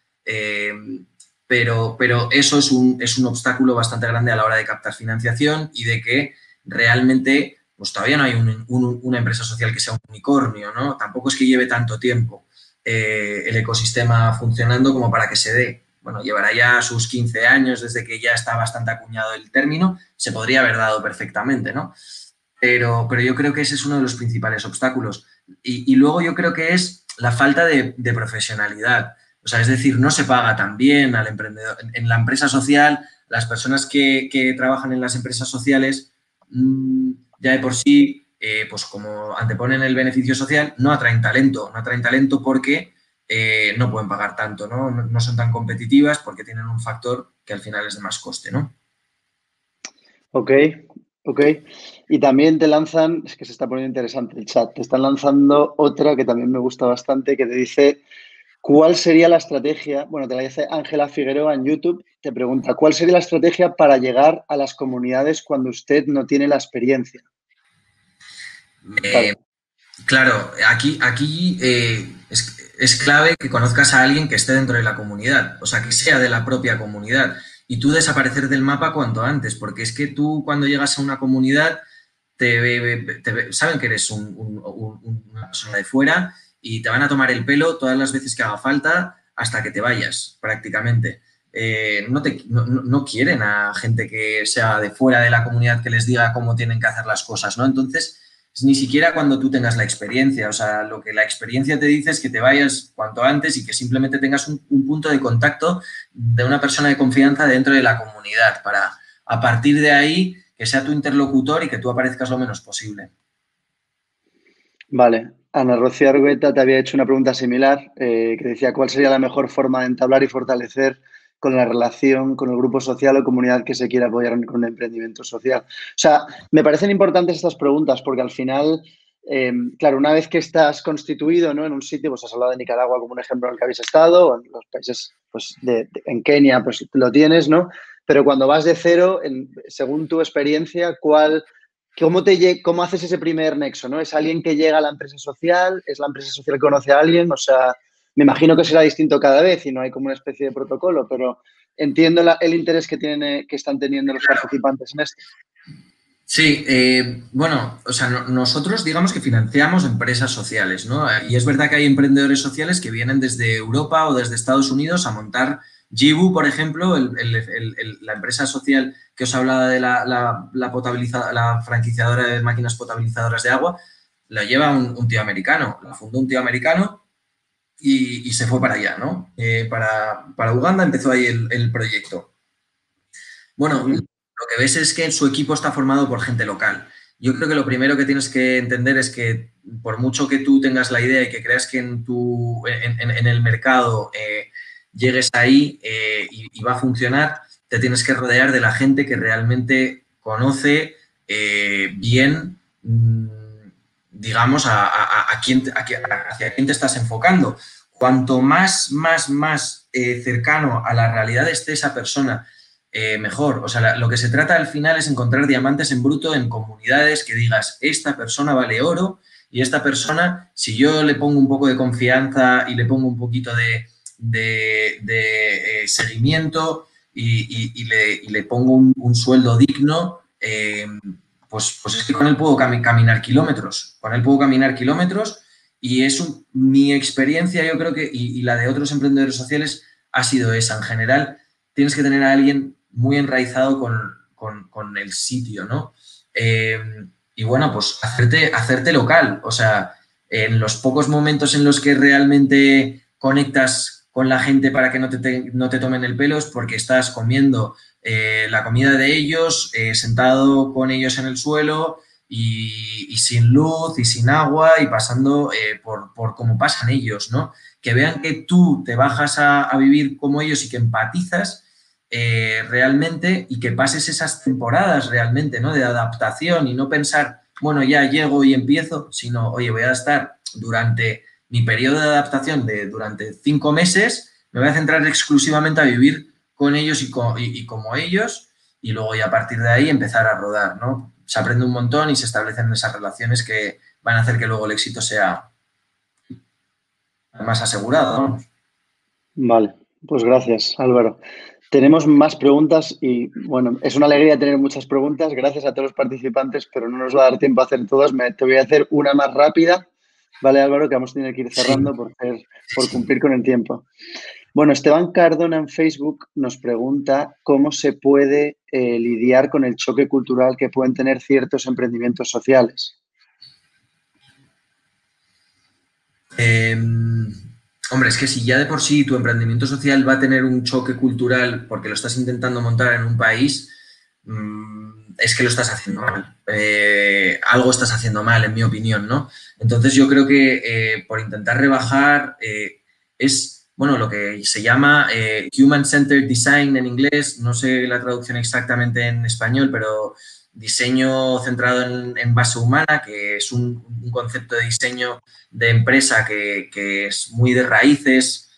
Speaker 7: Pero eso es un obstáculo bastante grande a la hora de captar financiación y de que realmente pues todavía no hay una empresa social que sea un unicornio, ¿no? Tampoco es que lleve tanto tiempo el ecosistema funcionando como para que se dé. Bueno, llevará ya sus 15 años desde que ya está bastante acuñado el término, se podría haber dado perfectamente, ¿no? Pero yo creo que ese es uno de los principales obstáculos. Y luego yo creo que es la falta de profesionalidad. O sea, es decir, no se paga tan bien al emprendedor. En la empresa social, las personas que trabajan en las empresas sociales, ya de por sí, pues como anteponen el beneficio social, no atraen talento. No atraen talento porque no pueden pagar tanto, ¿no? No son tan competitivas porque tienen un factor que al final es de más coste, ¿no?
Speaker 6: Ok. Y también te lanzan, es que se está poniendo interesante el chat, te están lanzando otra que también me gusta bastante, que te dice: ¿cuál sería la estrategia? Bueno, te la dice Ángela Figueroa en YouTube, te pregunta: ¿cuál sería la estrategia para llegar a las comunidades cuando usted no tiene la experiencia?
Speaker 7: Claro, aquí es clave que conozcas a alguien que esté dentro de la comunidad, o sea, que sea de la propia comunidad, y tú desaparecer del mapa cuanto antes, porque es que tú cuando llegas a una comunidad saben que eres una persona de fuera y te van a tomar el pelo todas las veces que haga falta hasta que te vayas, prácticamente. No quieren a gente que sea de fuera de la comunidad que les diga cómo tienen que hacer las cosas, ¿no? Entonces, ni siquiera cuando tú tengas la experiencia, o sea, lo que la experiencia te dice es que te vayas cuanto antes y que simplemente tengas un punto de contacto de una persona de confianza dentro de la comunidad para, a partir de ahí, que sea tu interlocutor y que tú aparezcas lo menos posible.
Speaker 6: Vale. Ana Rocío Argueta te había hecho una pregunta similar, que decía: ¿cuál sería la mejor forma de entablar y fortalecer con la relación con el grupo social o comunidad que se quiera apoyar con el emprendimiento social? O sea, me parecen importantes estas preguntas porque al final, claro, una vez que estás constituido, ¿no?, en un sitio, pues has hablado de Nicaragua como un ejemplo en el que habéis estado, o en los países, pues en Kenia, pues lo tienes, ¿no? Pero cuando vas de cero, según tu experiencia, ¿cómo haces ese primer nexo, ¿no? ¿Es alguien que llega a la empresa social? ¿Es la empresa social que conoce a alguien? O sea, me imagino que será distinto cada vez y no hay como una especie de protocolo, pero entiendo el interés que están teniendo los participantes en esto.
Speaker 7: Sí, bueno, o sea, nosotros digamos que financiamos empresas sociales, ¿no? Y es verdad que hay emprendedores sociales que vienen desde Europa o desde Estados Unidos a montar Jibu, por ejemplo, la empresa social que os hablaba de la franquiciadora de máquinas potabilizadoras de agua, la lleva un tío americano, la fundó un tío americano y se fue para allá, ¿no? Para Uganda empezó ahí el proyecto. Bueno, lo que ves es que su equipo está formado por gente local. Yo creo que lo primero que tienes que entender es que por mucho que tú tengas la idea y que creas que en el mercado llegues ahí y va a funcionar, te tienes que rodear de la gente que realmente conoce bien, digamos, hacia quién te estás enfocando. cuanto más cercano a la realidad esté esa persona, mejor. O sea, lo que se trata al final es encontrar diamantes en bruto en comunidades que digas, esta persona vale oro y esta persona, si yo le pongo un poco de confianza y le pongo un poquito de seguimiento y le pongo un sueldo digno, pues es que con él puedo caminar kilómetros. Con él puedo caminar kilómetros y mi experiencia, yo creo que, y la de otros emprendedores sociales, ha sido esa. En general, tienes que tener a alguien muy enraizado con el sitio, ¿no? Y bueno, pues hacerte local. O sea, en los pocos momentos en los que realmente conectas con la gente para que no te tomen el pelo es porque estás comiendo la comida de ellos, sentado con ellos en el suelo y sin luz y sin agua y pasando por cómo pasan ellos, ¿no? Que vean que tú te bajas a vivir como ellos y que empatizas realmente y que pases esas temporadas realmente, ¿no? De adaptación y no pensar, bueno, ya llego y empiezo, sino, oye, voy a estar durante mi periodo de adaptación durante 5 meses, me voy a centrar exclusivamente a vivir con ellos y como ellos y luego ya a partir de ahí empezar a rodar, ¿no? Se aprende un montón y se establecen esas relaciones que van a hacer que luego el éxito sea más asegurado, ¿no?
Speaker 6: Vale, pues gracias, Álvaro. Tenemos más preguntas y, bueno, es una alegría tener muchas preguntas. Gracias a todos los participantes, pero no nos va a dar tiempo a hacer todas. Te voy a hacer una más rápida, ¿vale, Álvaro? Que vamos a tener que ir cerrando por cumplir con el tiempo. Bueno, Esteban Cardona en Facebook nos pregunta cómo se puede lidiar con el choque cultural que pueden tener ciertos emprendimientos sociales.
Speaker 7: Hombre, es que si ya de por sí tu emprendimiento social va a tener un choque cultural porque lo estás intentando montar en un país, es que lo estás haciendo mal. Algo estás haciendo mal, en mi opinión, ¿no? Entonces yo creo que por intentar rebajar es, bueno, lo que se llama Human-Centered Design en inglés, no sé la traducción exactamente en español, pero diseño centrado en base humana, que es un concepto de diseño de empresa que es muy de raíces,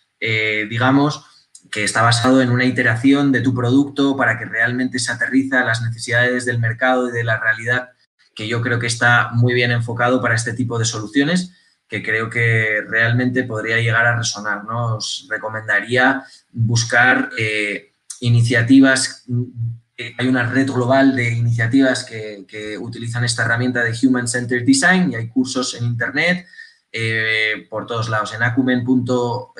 Speaker 7: digamos, que está basado en una iteración de tu producto para que realmente se aterriza a las necesidades del mercado y de la realidad, que yo creo que está muy bien enfocado para este tipo de soluciones, que creo que realmente podría llegar a resonar, ¿no? Os recomendaría buscar iniciativas. Hay una red global de iniciativas que utilizan esta herramienta de Human-Centered Design y hay cursos en Internet por todos lados. En acumen.org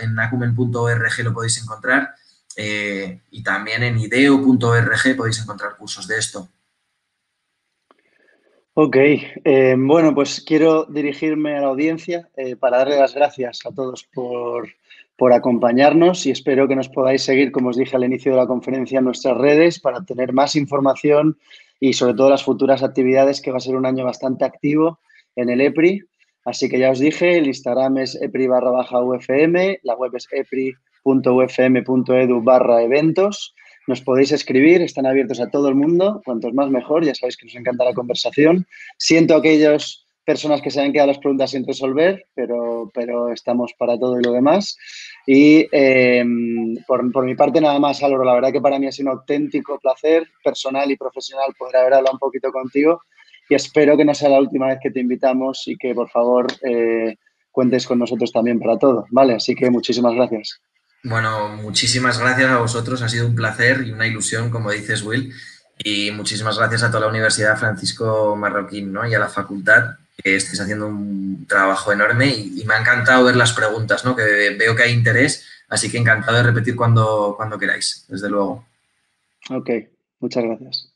Speaker 7: lo podéis encontrar y también en ideo.org podéis encontrar cursos de esto.
Speaker 6: Ok, bueno, pues quiero dirigirme a la audiencia para darle las gracias a todos por acompañarnos y espero que nos podáis seguir, como os dije al inicio de la conferencia, en nuestras redes para obtener más información y sobre todo las futuras actividades, que va a ser un año bastante activo en el EPRI. Así que ya os dije, el Instagram es epri_ufm, la web es epri.ufm.edu/eventos. Nos podéis escribir, están abiertos a todo el mundo, cuantos más mejor, ya sabéis que nos encanta la conversación. Siento a aquellas personas que se han quedado las preguntas sin resolver, pero estamos para todo y lo demás. Y por mi parte nada más, Álvaro, la verdad que para mí ha sido un auténtico placer personal y profesional poder haber hablado un poquito contigo y espero que no sea la última vez que te invitamos y que por favor cuentes con nosotros también para todo, ¿vale? Así que muchísimas gracias.
Speaker 7: Bueno, muchísimas gracias a vosotros, ha sido un placer y una ilusión, como dices, Will, y muchísimas gracias a toda la Universidad Francisco Marroquín, ¿no? Y a la facultad, que estáis haciendo un trabajo enorme y me ha encantado ver las preguntas, ¿no? Que veo que hay interés, así que encantado de repetir cuando queráis, desde luego.
Speaker 6: Ok, muchas gracias.